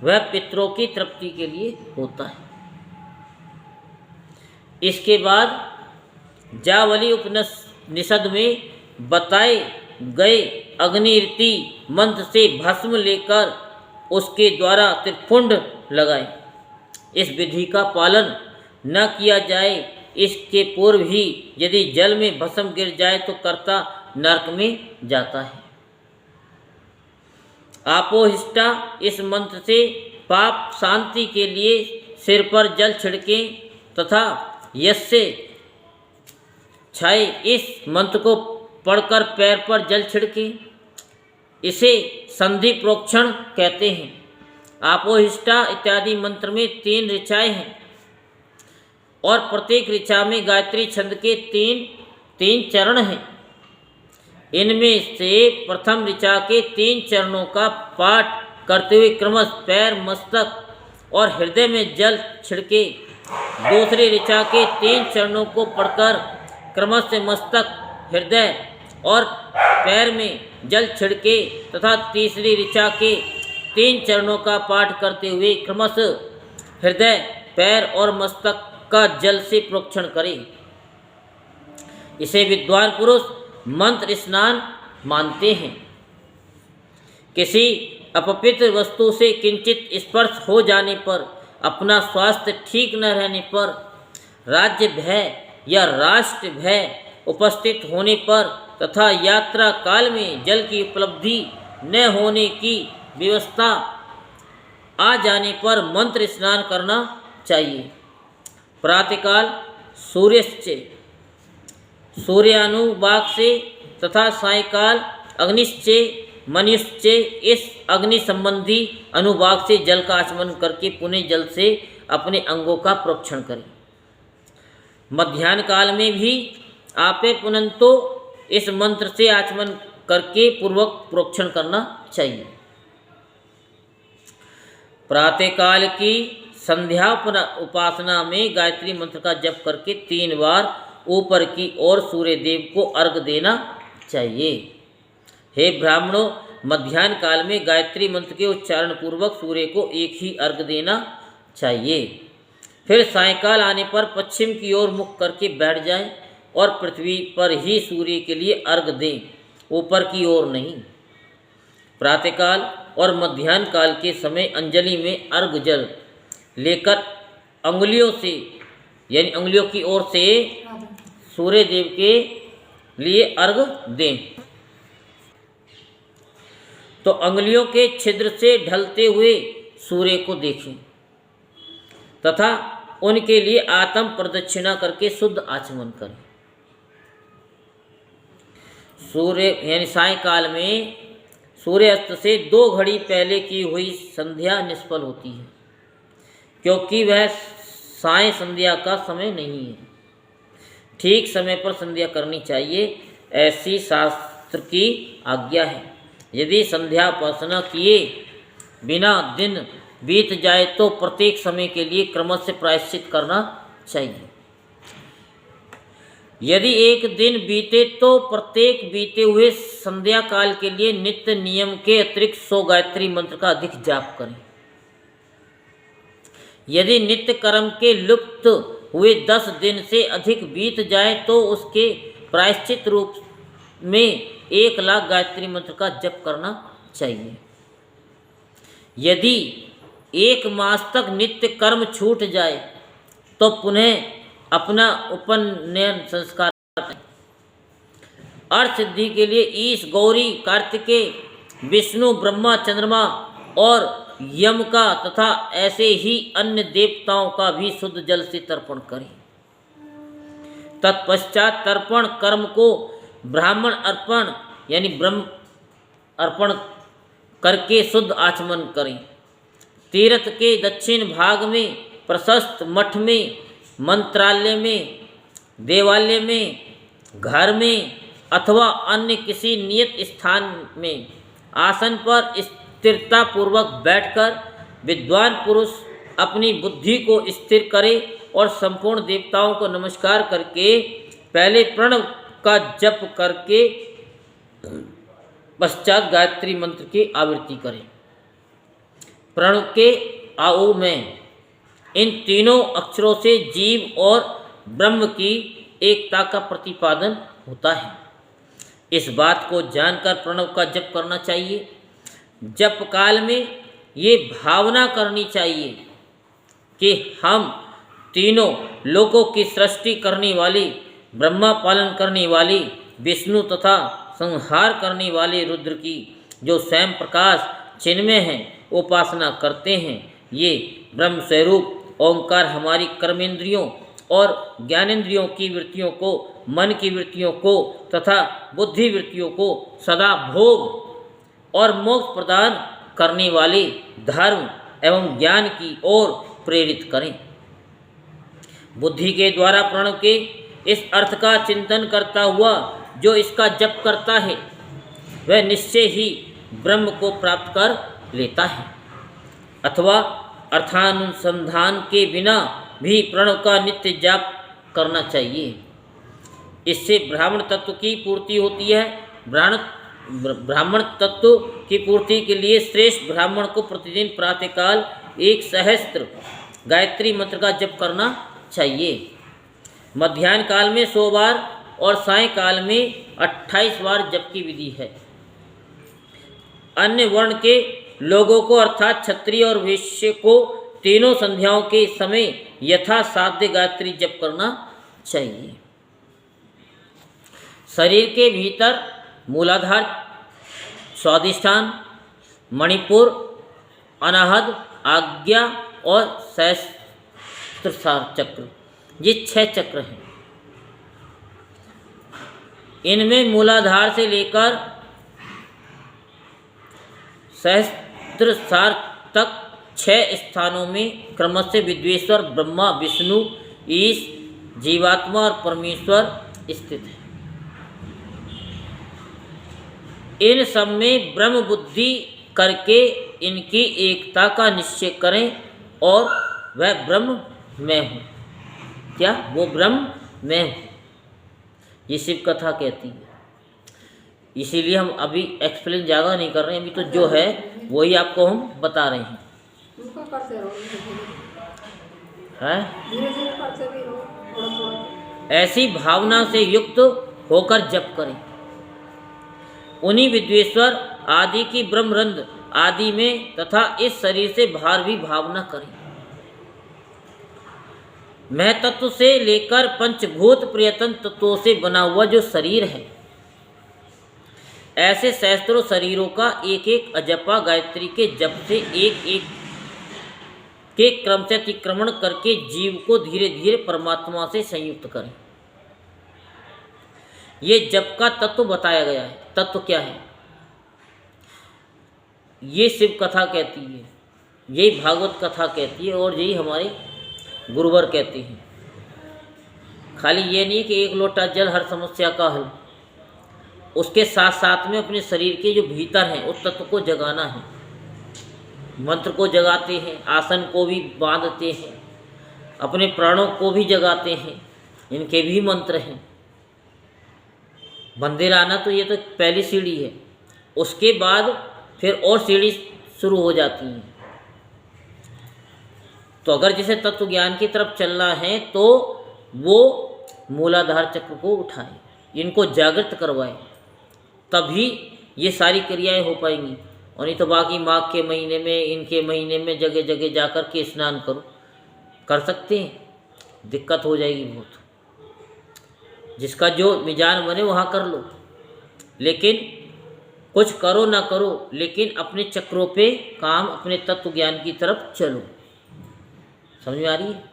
वह पितरों की तृप्ति के लिए होता है। इसके बाद जावली उपनिषद में बताए गए अग्निरीति मंत्र से भस्म लेकर उसके द्वारा त्रिपुंड लगाएं। इस विधि का पालन न किया जाए, इसके पूर्व ही यदि जल में भस्म गिर जाए तो कर्ता नरक में जाता है। आपोहिष्टा इस मंत्र से पाप शांति के लिए सिर पर जल छिड़कें तथा यस्य छाए इस मंत्र को पढ़कर पैर पर जल छिड़कें। इसे संधि प्रोक्षण कहते हैं। आपोहिष्टा इत्यादि मंत्र में 3 ऋचाएँ हैं और प्रत्येक ऋचा में गायत्री छंद के 3 चरण हैं। इनमें से प्रथम ऋचा के 3 चरणों का पाठ करते हुए क्रमशः पैर, मस्तक और हृदय में जल छिड़के। दूसरी ऋचा के 3 चरणों को पढ़कर क्रमशः मस्तक, हृदय और पैर में जल छिड़के तथा तीसरी ऋचा के 3 चरणों का पाठ करते हुए क्रमशः हृदय, पैर और मस्तक का जल से प्रोक्षण करें। इसे विद्वान पुरुष मंत्र स्नान मानते हैं। किसी अपवित्र वस्तु से किंचित स्पर्श हो जाने पर, अपना स्वास्थ्य ठीक न रहने पर, राज्य भय या राष्ट्र भय उपस्थित होने पर तथा यात्रा काल में जल की उपलब्धि न होने की व्यवस्था आ जाने पर मंत्र स्नान करना चाहिए। प्रातःकाल सूर्यश्चे सूर्यानुवाक से तथा सायकाल अग्निश्चे मनुष्चे इस अग्नि संबंधी अनुवाक से जल का आचमन करके पुनः जल से अपने अंगों का प्रोक्षण करें। मध्याह्न काल में भी आपे पुनंतो इस मंत्र से आचमन करके पूर्वक प्रोक्षण करना चाहिए। प्रातःकाल की संध्या उपासना में गायत्री मंत्र का जप करके 3 बार ऊपर की ओर सूर्य देव को अर्घ देना चाहिए। हे ब्राह्मणों, मध्याह्न काल में गायत्री मंत्र के उच्चारण पूर्वक सूर्य को एक ही अर्घ देना चाहिए। फिर सायंकाल आने पर पश्चिम की ओर मुख करके बैठ जाएं और पृथ्वी पर ही सूर्य के लिए अर्घ दें, ऊपर की ओर नहीं। प्रातःकाल और मध्याह्न काल के समय अंजलि में अर्घ जल लेकर अंगुलियों से यानी अंगुलियों की ओर से सूर्य देव के लिए अर्घ दें। तो अंगुलियों के छिद्र से ढलते हुए सूर्य को देखें तथा उनके लिए आत्म प्रदक्षिणा करके शुद्ध आचमन करें। सूर्य यानी सायंकाल में सूर्यास्त से 2 घड़ी पहले की हुई संध्या निष्फल होती है, क्योंकि वह साय संध्या का समय नहीं है। ठीक समय पर संध्या करनी चाहिए, ऐसी शास्त्र की आज्ञा है। यदि संध्या उपासना किए बिना दिन बीत जाए तो प्रत्येक समय के लिए क्रम से प्रायश्चित करना चाहिए। यदि एक दिन बीते तो प्रत्येक बीते हुए संध्या काल के लिए नित्य नियम के अतिरिक्त 100 गायत्री मंत्र का अधिक जाप करें। यदि नित्य कर्म के लुप्त हुए 10 दिन से अधिक बीत जाए तो उसके प्रायश्चित रूप में 1 लाख गायत्री मंत्र का जप करना चाहिए। यदि 1 मास तक नित्य कर्म छूट जाए तो पुनः अपना उपनयन संस्कार करें। अर्थ सिद्धि के लिए ईश, गौरी, कार्तिकेय, विष्णु, ब्रह्मा, चंद्रमा और यम का तथा ऐसे ही अन्य देवताओं का भी शुद्ध जल से तर्पण करें। तत्पश्चात तर्पण कर्म को ब्राह्मण अर्पण यानी ब्रह्म अर्पण करके शुद्ध आचमन करें। तीर्थ के दक्षिण भाग में प्रशस्त मठ में, मंत्रालय में, देवालय में, घर में अथवा अन्य किसी नियत स्थान में आसन पर स्थिरता पूर्वक बैठकर विद्वान पुरुष अपनी बुद्धि को स्थिर करे और संपूर्ण देवताओं को नमस्कार करके पहले प्रणव का जप करके पश्चात गायत्री मंत्र की आवृत्ति करें। प्रणव के आओ में इन तीनों अक्षरों से जीव और ब्रह्म की एकता का प्रतिपादन होता है। इस बात को जानकर प्रणव का जप करना चाहिए। जप काल में ये भावना करनी चाहिए कि हम तीनों लोकों की सृष्टि करने वाली, ब्रह्मा पालन करने वाली, विष्णु तथा संहार करने वाले रुद्र की जो स्वयं प्रकाश चिन्मय हैं उपासना करते हैं। ये ब्रह्म स्वरूप ओंकार हमारी कर्मेंद्रियों और ज्ञानेंद्रियों की वृत्तियों को, मन की वृत्तियों को तथा बुद्धि वृत्तियों को सदा भोग और मोक्ष प्रदान करने वाले धर्म एवं ज्ञान की ओर प्रेरित करें। बुद्धि के द्वारा प्रणव के इस अर्थ का चिंतन करता हुआ जो इसका जप करता है वह निश्चय ही ब्रह्म को प्राप्त कर लेता है, अथवा अर्थानुसंधान के बिना भी प्रणव का नित्य जाप करना चाहिए। इससे ब्राह्मण तत्व की पूर्ति होती है। ब्राह्मण तत्व की पूर्ति के लिए श्रेष्ठ ब्राह्मण को प्रतिदिन प्रातःकाल 1 सहस्त्र गायत्री मंत्र का जप करना चाहिए। मध्याह्न काल में 100 बार और सायंकाल में 28 बार जप की विधि है। अन्य वर्ण के लोगों को अर्थात क्षत्रिय और वैश्य को तीनों संध्याओं के समय यथा साध्य गायत्री जप करना चाहिए। शरीर के भीतर मूलाधार, स्वादिष्ठान, मणिपुर, अनाहत, आज्ञा और सहस्त्रसार चक्र, ये 6 चक्र हैं। इनमें मूलाधार से लेकर सहस्त्रसार तक 6 स्थानों में क्रमशः विद्वेश्वर, ब्रह्मा, विष्णु, ईश, जीवात्मा और परमेश्वर स्थित है। इन सब में ब्रह्म बुद्धि करके इनकी एकता का निश्चय करें और वह ब्रह्म मैं हूँ। क्या? वो ब्रह्म मैं हूँ, ये शिव कथा कहती है। इसीलिए हम अभी एक्सप्लेन ज़्यादा नहीं कर रहे हैं, अभी तो जो है वही आपको हम बता रहे हैं। ऐसी भावना से युक्त होकर जप करें। उन्हीं विद्वेश्वर आदि की ब्रह्मरंध्र आदि में तथा इस शरीर से बाहर भी भावना करें। मैं तत्व से लेकर पंचभूत प्रयत्न तत्वों से बना हुआ जो शरीर है, ऐसे सहस्त्रों शरीरों का एक एक अजपा गायत्री के जप से एक एक के क्रम से अतिक्रमण करके जीव को धीरे धीरे परमात्मा से संयुक्त करें। ये जप का तत्व बताया गया है। तत्व क्या है? ये शिव कथा कहती है, यही भागवत कथा कहती है और यही हमारे गुरुवर कहते हैं। खाली ये नहीं कि एक लोटा जल हर समस्या का हल, उसके साथ साथ में अपने शरीर के जो भीतर हैं उस तत्व को जगाना है। मंत्र को जगाते हैं, आसन को भी बांधते हैं, अपने प्राणों को भी जगाते हैं, इनके भी मंत्र हैं। बंदे रहना तो ये तो पहली सीढ़ी है, उसके बाद फिर और सीढ़ी शुरू हो जाती है। तो अगर जैसे तत्व ज्ञान की तरफ चलना है तो वो मूलाधार चक्र को उठाए, इनको जागृत करवाए, तभी ये सारी क्रियाएं हो पाएंगी। और नहीं तो बाकी माघ के महीने में, इनके महीने में जगह जगह जाकर के स्नान करो, कर सकते हैं, दिक्कत हो जाएगी बहुत। जिसका जो मिजान बने वहाँ कर लो, लेकिन कुछ करो ना करो, लेकिन अपने चक्रों पे काम, अपने तत्व ज्ञान की तरफ चलो। समझ में आ रही है?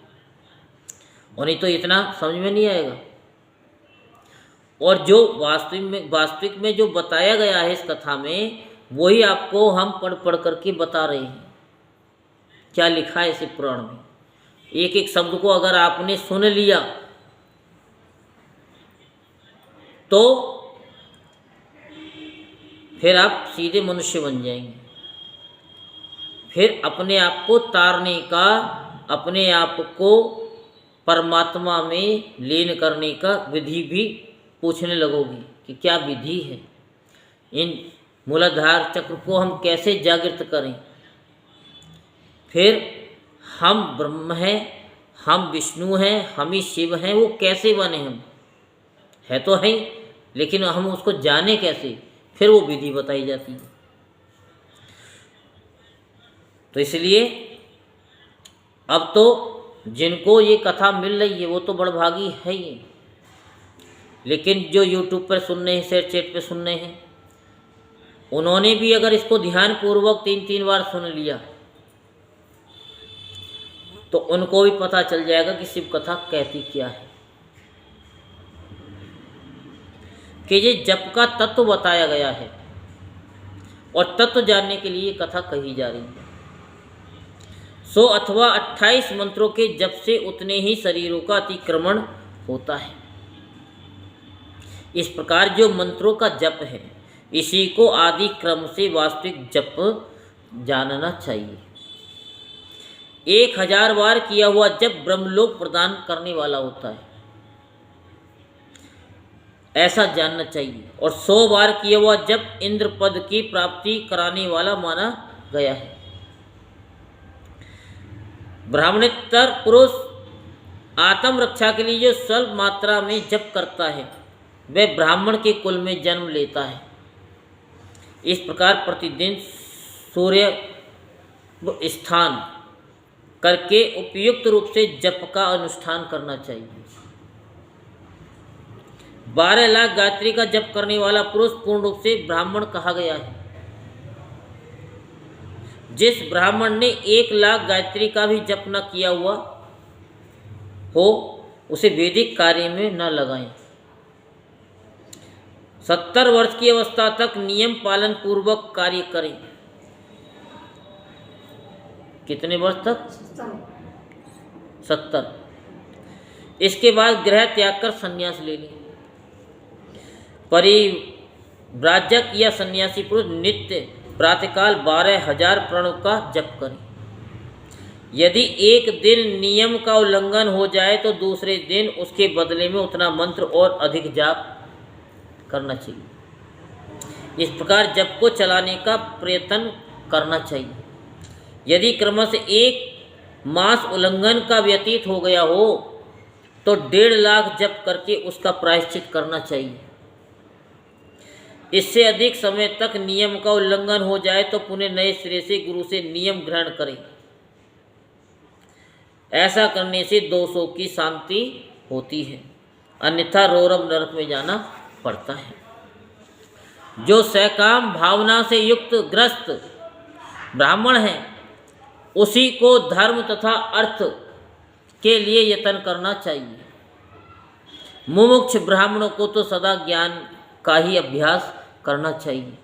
और नहीं तो इतना समझ में नहीं आएगा। और जो वास्तविक में जो बताया गया है इस कथा में, वही आपको हम पढ़ पढ़ करके बता रहे हैं। क्या लिखा है इस पुराण में, एक एक शब्द को अगर आपने सुन लिया तो फिर आप सीधे मनुष्य बन जाएंगे। फिर अपने आप को तारने का, अपने आप को परमात्मा में लीन करने का विधि भी पूछने लगोगी कि क्या विधि है, इन मूलाधार चक्र को हम कैसे जागृत करें। फिर हम ब्रह्म हैं, हम विष्णु हैं, हम ही शिव हैं, वो कैसे बने? हम है तो हैं, लेकिन हम उसको जाने कैसे? फिर वो विधि बताई जाती है। तो इसलिए अब तो जिनको ये कथा मिल रही है वो तो बड़भागी है ही, लेकिन जो यूट्यूब पर सुन रहे हैं, शेयर चैट पे सुन रहे हैं, उन्होंने भी अगर इसको ध्यान पूर्वक 3-3 बार सुन लिया तो उनको भी पता चल जाएगा कि शिव कथा कहती क्या है, कि ये जप का तत्व बताया गया है और तत्व जानने के लिए कथा कही जा रही है। 100 अथवा 28 मंत्रों के जप से उतने ही शरीरों का अतिक्रमण होता है। इस प्रकार जो मंत्रों का जप है, इसी को आदि क्रम से वास्तविक जप जानना चाहिए। 1000 बार किया हुआ जप ब्रह्मलोक प्रदान करने वाला होता है, ऐसा जानना चाहिए। और 100 बार किया हुआ जप इंद्र पद की प्राप्ति कराने वाला माना गया है। ब्राह्मणेतर पुरुष आत्म रक्षा के लिए जो स्वल्प मात्रा में जप करता है, वह ब्राह्मण के कुल में जन्म लेता है। इस प्रकार प्रतिदिन सूर्य स्थान करके उपयुक्त रूप से जप का अनुष्ठान करना चाहिए। 12 लाख गायत्री का जप करने वाला पुरुष पूर्ण रूप से ब्राह्मण कहा गया है। जिस ब्राह्मण ने 1 लाख गायत्री का भी जप न किया हुआ हो, उसे वैदिक कार्य में न लगाएं। 70 वर्ष की अवस्था तक नियम पालन पूर्वक कार्य करें। कितने वर्ष तक? 70। इसके बाद गृह त्याग कर संन्यास ले लें। परिव्राजक या सन्यासी पुरुष नित्य प्रातःकाल 12,000 प्रणव का जप करें। यदि एक दिन नियम का उल्लंघन हो जाए तो दूसरे दिन उसके बदले में उतना मंत्र और अधिक जाप करना चाहिए। इस प्रकार जप को चलाने का प्रयत्न करना चाहिए। यदि क्रमशः 1 मास उल्लंघन का व्यतीत हो गया हो तो 1.5 लाख जप करके उसका प्रायश्चित करना चाहिए। इससे अधिक समय तक नियम का उल्लंघन हो जाए तो पुनः नए सिरे से गुरु से नियम ग्रहण करें। ऐसा करने से दोषों की शांति होती है, अन्यथा रोरम नरक में जाना पड़ता है। जो सकाम भावना से युक्त ग्रस्त ब्राह्मण है, उसी को धर्म तथा अर्थ के लिए यत्न करना चाहिए। मुमुक्ष ब्राह्मणों को तो सदा ज्ञान का ही अभ्यास करना चाहिए।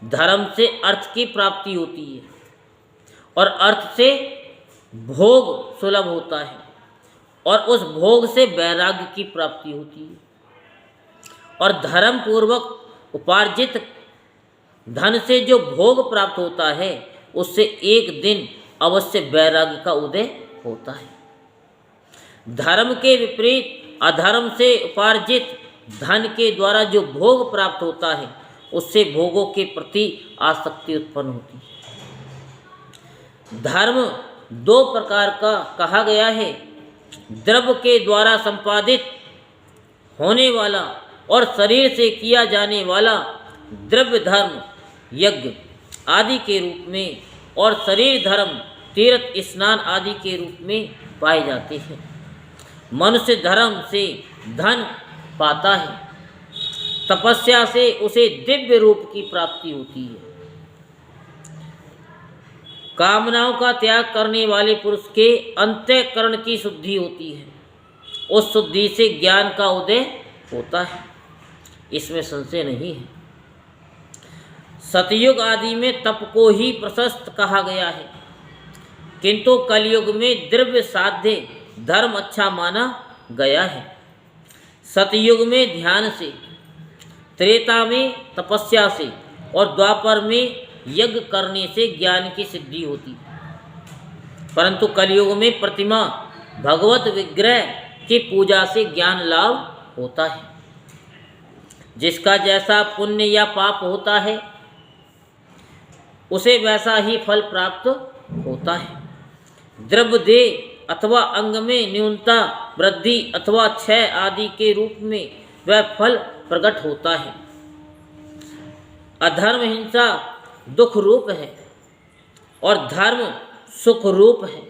धर्म से अर्थ की प्राप्ति होती है और अर्थ से भोग सुलभ होता है और उस भोग से वैराग्य की प्राप्ति होती है। और धर्म पूर्वक उपार्जित धन से जो भोग प्राप्त होता है, उससे एक दिन अवश्य वैराग्य का उदय होता है। धर्म के विपरीत अधर्म से उपार्जित धन के द्वारा जो भोग प्राप्त होता है, उससे भोगों के प्रति आसक्ति उत्पन्न होती है। धर्म दो प्रकार का कहा गया है, द्रव्य के द्वारा संपादित होने वाला और शरीर से किया जाने वाला द्रव्य धर्म यज्ञ आदि के रूप में और शरीर धर्म तीर्थ स्नान आदि के रूप में पाए जाते हैं। मनुष्य धर्म से धन पाता है, तपस्या से उसे दिव्य रूप की प्राप्ति होती है। कामनाओं का त्याग करने वाले पुरुष के अंतःकरण की शुद्धि होती है, उस शुद्धि से ज्ञान का उदय होता है, इसमें संशय नहीं है। सतयुग आदि में तप को ही प्रशस्त कहा गया है, किंतु कलयुग में द्रव्य साध्य धर्म अच्छा माना गया है। सतयुग में ध्यान से, त्रेता में तपस्या से और द्वापर में यज्ञ करने से ज्ञान की सिद्धि होती, परंतु कलयुग में प्रतिमा भगवत विग्रह की पूजा से ज्ञान लाभ होता है। जिसका जैसा पुण्य या पाप होता है उसे वैसा ही फल प्राप्त होता है। द्रव्य देह अथवा अंग में न्यूनता, वृद्धि अथवा क्षय आदि के रूप में वह फल प्रकट होता है। अधर्म हिंसा दुख रूप है और धर्म सुख रूप है।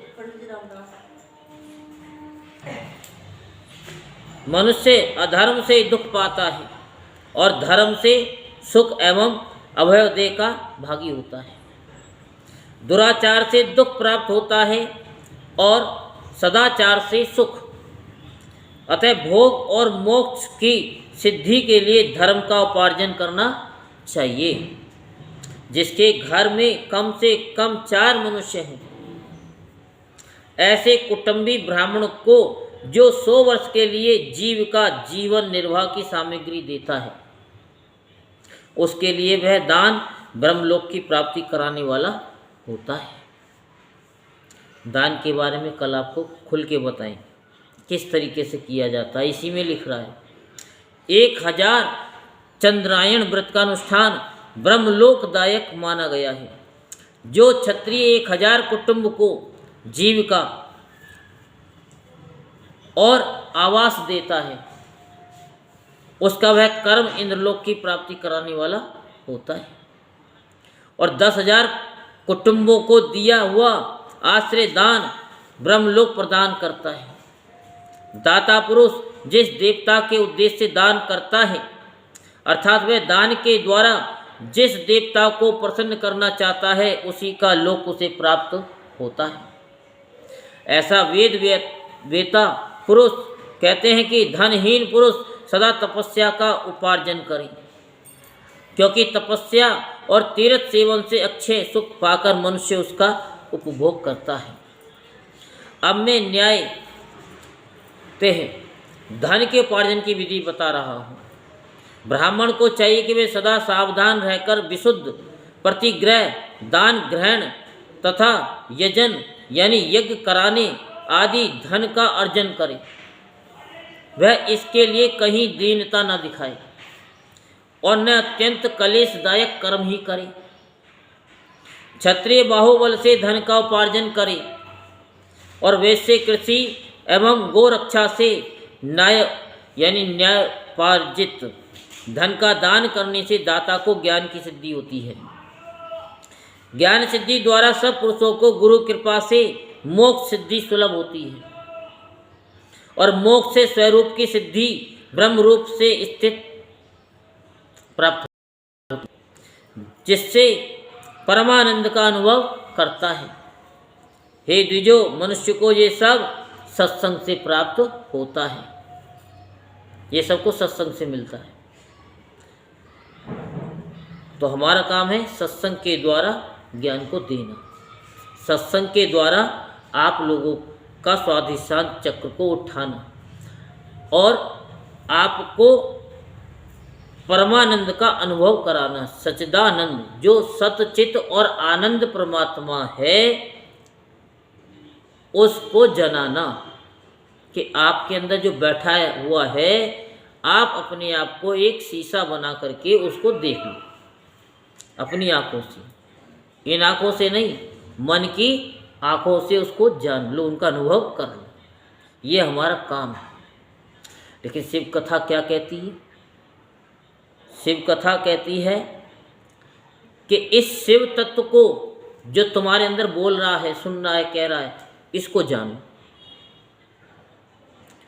मनुष्य अधर्म से दुख पाता है और धर्म से सुख एवं अभयोदय का भागी होता है। दुराचार से दुख प्राप्त होता है और सदाचार से सुख। अतः भोग और मोक्ष की सिद्धि के लिए धर्म का उपार्जन करना चाहिए। जिसके घर में कम से कम 4 मनुष्य हैं, ऐसे कुटुंबी ब्राह्मण को जो 100 वर्ष के लिए जीवन निर्वाह की सामग्री देता है, उसके लिए वह दान ब्रह्मलोक की प्राप्ति कराने वाला होता है। दान के बारे में कल आपको खुल के बताएं किस तरीके से किया जाता है। इसी में लिख रहा है 1000 चंद्रायण व्रत का अनुष्ठान ब्रह्मलोकदायक माना गया है। जो क्षत्रिय 1000 कुटुंब को जीविका और आवास देता है, उसका वह कर्म इंद्रलोक की प्राप्ति कराने वाला होता है। और 10,000 कुटुंबों को दिया हुआ आश्रय दान ब्रह्मलोक प्रदान करता है। दाता पुरुष जिस देवता के उद्देश्य से दान करता है, अर्थात वह दान के द्वारा जिस देवता को प्रसन्न करना चाहता है, उसी का लोक उसे प्राप्त होता है। ऐसा वेता पुरुष कहते हैं कि धनहीन पुरुष सदा तपस्या का उपार्जन करें, क्योंकि तपस्या और तीर्थ सेवन से अक्षय सुख पाकर मनुष्य उसका उपभोग करता है। अब मैं न्याय धन के उपार्जन की विधि बता रहा हूँ। ब्राह्मण को चाहिए कि वे सदा सावधान रहकर विशुद्ध प्रतिग्रह, दान ग्रहण तथा यजन यानी यज्ञ कराने आदि धन का अर्जन करे। वह इसके लिए कहीं दीनता न दिखाए और न अत्यंत कलेशदायक कर्म ही करे। क्षत्रिय बाहुबल से धन का उपार्जन करे और वैश्य कृषि एवं गोरक्षा से न्यायोपार्जित धन का दान करने से दाता को ज्ञान की सिद्धि होती है। ज्ञान सिद्धि द्वारा सब पुरुषों को गुरु कृपा से मोक्ष सिद्धि सुलभ होती है और मोक्ष से स्वरूप की सिद्धि ब्रह्म रूप से स्थित प्राप्त होती है, जिससे परमानंद का अनुभव करता है। हे द्विजो, मनुष्य को ये सब सत्संग से प्राप्त होता है। ये सबको सत्संग से मिलता है। तो हमारा काम है सत्संग के द्वारा ज्ञान को देना। सत्संग के द्वारा आप लोगों का स्वाधिष्ठान चक्र को उठाना और आपको परमानंद का अनुभव कराना। सच्चिदानंद जो सतचित और आनंद परमात्मा है, उसको जनाना कि आपके अंदर जो बैठा हुआ है, आप अपने आप को एक शीशा बना करके उसको देख लो अपनी आंखों से। इन आंखों से नहीं, मन की आँखों से उसको जान लो, उनका अनुभव कर लो, ये हमारा काम है। लेकिन शिव कथा क्या कहती है? शिव कथा कहती है कि इस शिव तत्व को जो तुम्हारे अंदर बोल रहा है, सुन रहा है, कह रहा है, इसको जानो।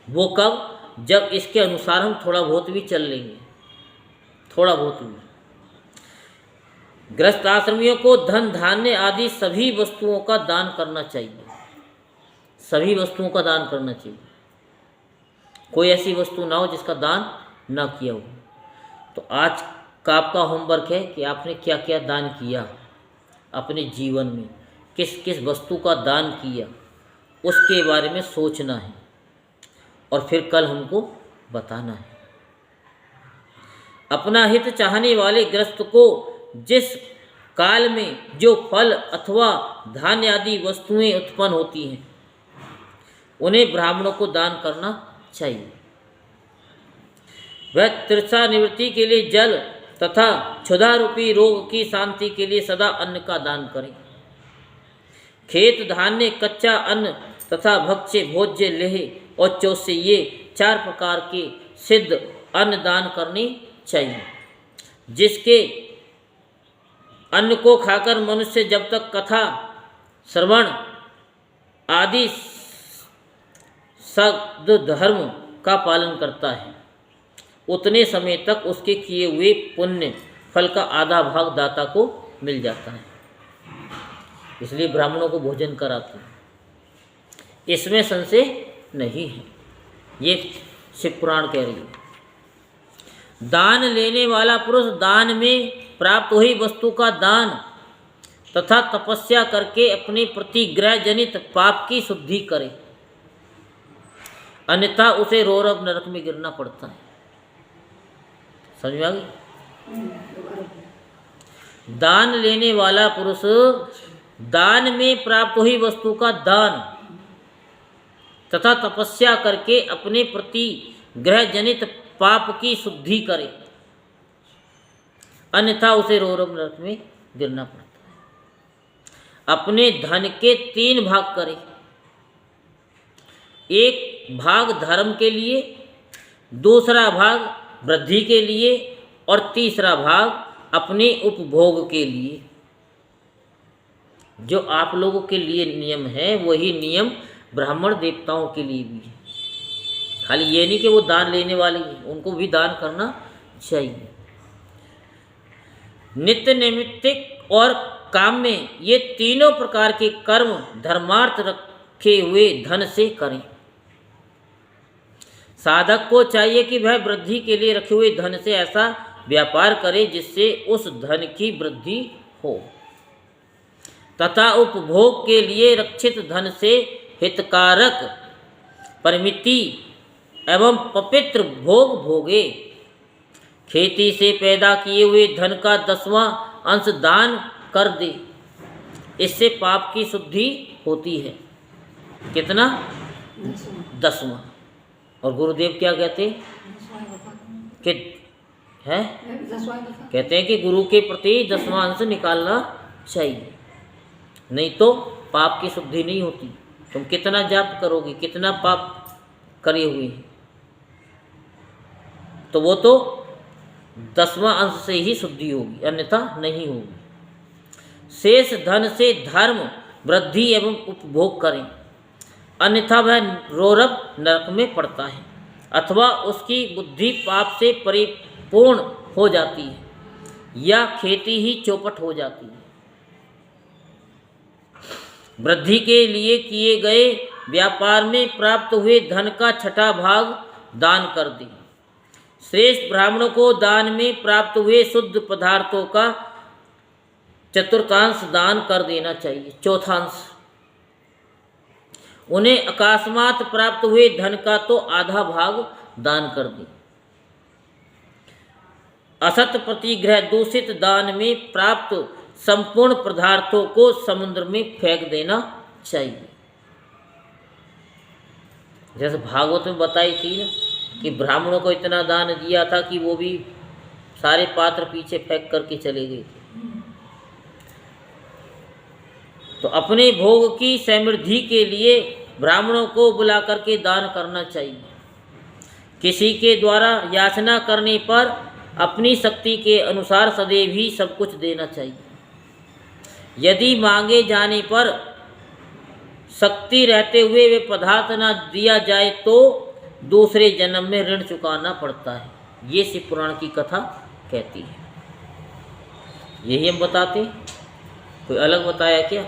वो कब? जब इसके अनुसार हम थोड़ा बहुत भी चल लेंगे, थोड़ा बहुत भी। गृहस्थ आश्रमियों को धन धान्य आदि सभी वस्तुओं का दान करना चाहिए, सभी वस्तुओं का दान करना चाहिए। कोई ऐसी वस्तु ना हो जिसका दान ना किया हो। तो आज का आपका होमवर्क है कि आपने क्या क्या दान किया अपने जीवन में, किस किस वस्तु का दान किया, उसके बारे में सोचना है और फिर कल हमको बताना है। अपना हित चाहने वाले गृहस्थ को जिस काल में जो फल अथवा धान्य आदि वस्तुएं उत्पन्न होती हैं, उन्हें ब्राह्मणों को दान करना चाहिए। वह तृषा निवृत्ति के लिए जल तथा क्षुधा रूपी रोग की शांति के लिए सदा अन्न का दान करें। खेत धान्य, कच्चा अन्न तथा भक्ष्य, भोज्य, लेह और चौसे, ये 4 प्रकार के सिद्ध अन्न दान करने चाहिए, जिसके अन्न को खाकर मनुष्य जब तक कथा श्रवण आदि सद्धर्म का पालन करता है, उतने समय तक उसके किए हुए पुण्य फल का आधा भाग दाता को मिल जाता है। इसलिए ब्राह्मणों को भोजन कराते हैं, इसमें संशय नहीं है। ये शिव पुराण कह रही है। दान लेने वाला पुरुष दान में प्राप्त हुई वस्तु का दान तथा तपस्या करके अपने प्रतिग्रह जनित पाप की शुद्धि करे, अन्यथा उसे रौरव नरक में गिरना पड़ता है। समझ में आ गई? दान लेने वाला पुरुष दान में प्राप्त हुई वस्तु का दान तथा तपस्या करके अपने प्रति ग्रह जनित पाप की शुद्धि करे, अन्यथा उसे रौरव नरक में गिरना पड़ता है। अपने धन के 3 भाग करे, एक भाग धर्म के लिए, दूसरा भाग वृद्धि के लिए और तीसरा भाग अपने उपभोग के लिए। जो आप लोगों के लिए नियम है वही नियम ब्राह्मण देवताओं के लिए भी है। खाली ये नहीं कि वो दान लेने वाले हैं, उनको भी दान करना चाहिए। नित्य नैमित्तिक और काम में ये तीनों प्रकार के कर्म धर्मार्थ रखे हुए धन से करें। साधक को चाहिए कि वह वृद्धि के लिए रखे हुए धन से ऐसा व्यापार करे जिससे उस धन की वृद्धि हो, तथा उपभोग के लिए रक्षित धन से हितकारक परिमिति एवं पवित्र भोग भोगे। खेती से पैदा किए हुए धन का 10वां अंश दान कर दे, इससे पाप की शुद्धि होती है। कितना? 10वां। और गुरुदेव क्या कहते कि है? कहते हैं कि गुरु के प्रति 10वां अंश निकालना चाहिए, नहीं तो पाप की शुद्धि नहीं होती। तुम कितना जाप करोगे, कितना पाप करे हुए हैं, तो वो तो 10वां अंश से ही शुद्धि होगी, अन्यथा नहीं होगी। शेष धन से धर्म, वृद्धि एवं उपभोग करें, अन्यथा वह रौरव नरक में पड़ता है, अथवा उसकी बुद्धि पाप से परिपूर्ण हो जाती है या खेती ही चौपट हो जाती है। वृद्धि के लिए किए गए व्यापार में प्राप्त हुए धन का 6ठा भाग दान कर दें। श्रेष्ठ ब्राह्मणों को दान में प्राप्त हुए शुद्ध पदार्थों का 1/4 दान कर देना चाहिए, 1/4। उन्हें अकस्मात प्राप्त हुए धन का तो आधा भाग दान कर दें। असत प्रतिग्रह दूषित दान में प्राप्त संपूर्ण पदार्थों को समुद्र में फेंक देना चाहिए। जैसे भागवत में बताई थी ना कि ब्राह्मणों को इतना दान दिया था कि वो भी सारे पात्र पीछे फेंक करके चले गए थे। तो अपने भोग की समृद्धि के लिए ब्राह्मणों को बुला करके दान करना चाहिए। किसी के द्वारा याचना करने पर अपनी शक्ति के अनुसार सदैव ही सब कुछ देना चाहिए। यदि मांगे जाने पर शक्ति रहते हुए वे पदार्थ न दिया जाए तो दूसरे जन्म में ऋण चुकाना पड़ता है। ये शिव पुराण की कथा कहती है। यही हम बताते, कोई अलग बताया क्या?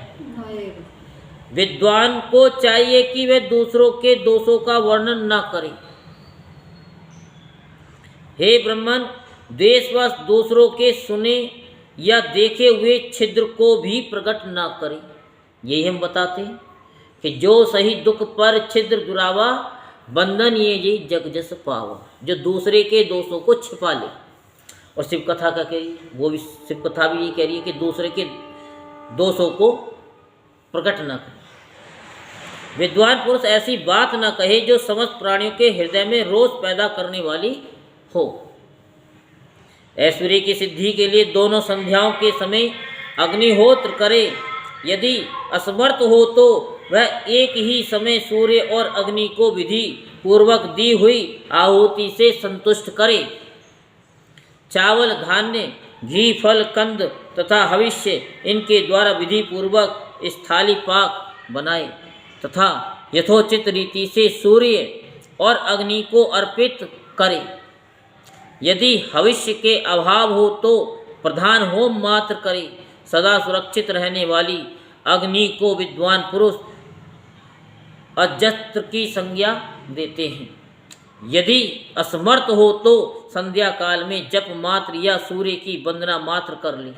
विद्वान को चाहिए कि वे दूसरों के दोषों का वर्णन न करे। हे ब्राह्मण, द्वेषवश दूसरों के सुने या देखे हुए छिद्र को भी प्रकट न करे। यही हम बताते हैं कि जो सही दुख पर छिद्र दुरावा, बंधन ये जी जग जस पावा। जो दूसरे के दोषों को छिपा ले। और शिव कथा का कह रही है, वो भी शिव कथा भी ये कह रही है कि दूसरे के दोषों को प्रकट न करे। विद्वान पुरुष ऐसी बात न कहे जो समस्त प्राणियों के हृदय में रोष पैदा करने वाली हो। ऐश्वर्य की सिद्धि के लिए दोनों संध्याओं के समय अग्निहोत्र करे। यदि असमर्थ हो तो वह एक ही समय सूर्य और अग्नि को विधि पूर्वक दी हुई आहुति से संतुष्ट करे। चावल, धान्य, घी, फल, कंद तथा हविष्य इनके द्वारा विधि पूर्वक स्थाली पाक बनाए तथा यथोचित रीति से सूर्य और अग्नि को अर्पित करे। यदि हविष्य के अभाव हो तो प्रधान होम मात्र करे। सदा सुरक्षित रहने वाली अग्नि को विद्वान पुरुष अजस्त्र की संज्ञा देते हैं। यदि असमर्थ हो तो संध्या काल में जप मात्र या सूर्य की वंदना मात्र कर ले।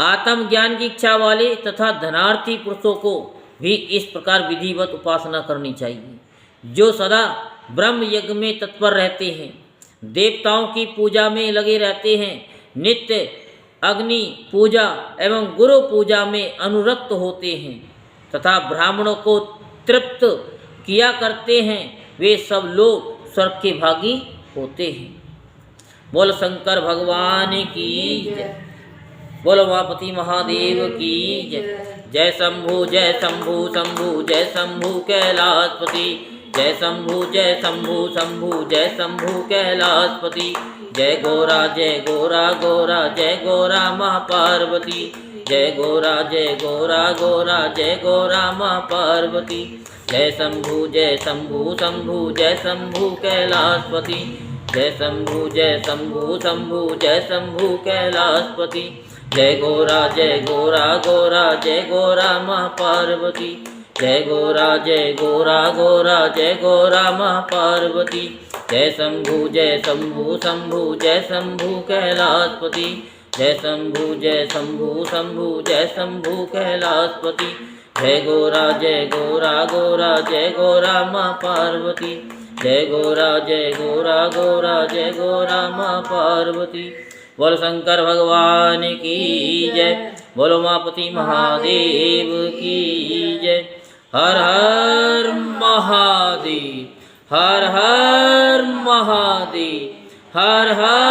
आत्मज्ञान की इच्छा वाले तथा धनार्थी पुरुषों को भी इस प्रकार विधिवत उपासना करनी चाहिए, जो सदा ब्रह्म यज्ञ में तत्पर रहते हैं, देवताओं की पूजा में लगे रहते हैं, नित्य अग्नि पूजा एवं गुरु पूजा में अनुरक्त होते हैं तथा ब्राह्मणों को तृप्त किया करते हैं। वे सब लोग स्वर्ग के भागी होते हैं। बोल शंकर भगवान की जय। बोलो उमापति महादेव की जय। जय शंभु जय शंभु शंभु जय शंभु कैलाशपति। जय शंभु जय शंभु शंभु जय शंभु कैलाशपति। जय गोरा गोरा जय गोरा माँ पार्वती। जय गोरा गोरा जय गोरा माँ पार्वती। जय शंभु शंभु जय शंभु कैलाशपति। जय शंभु शंभु जय शंभु कैलाशपति। जय गोरा गोरा जय गोरा माँ पार्वती। जय गोरा गोरा जय गोरा माँ पार्वती। जय शंभु शंभु जय शंभु कैलाशपति। जय शंभु शंभु जय शंभु कैलाशपति। जय गोरा गोरा जय गोरा माँ पार्वती। जय गोरा गोरा जय गोरा माँ पार्वती। बोलो शंकर भगवान की जय। बोलो उमापति महादेव की जय। हर हर महादेव, हर हर महादेव, हर हर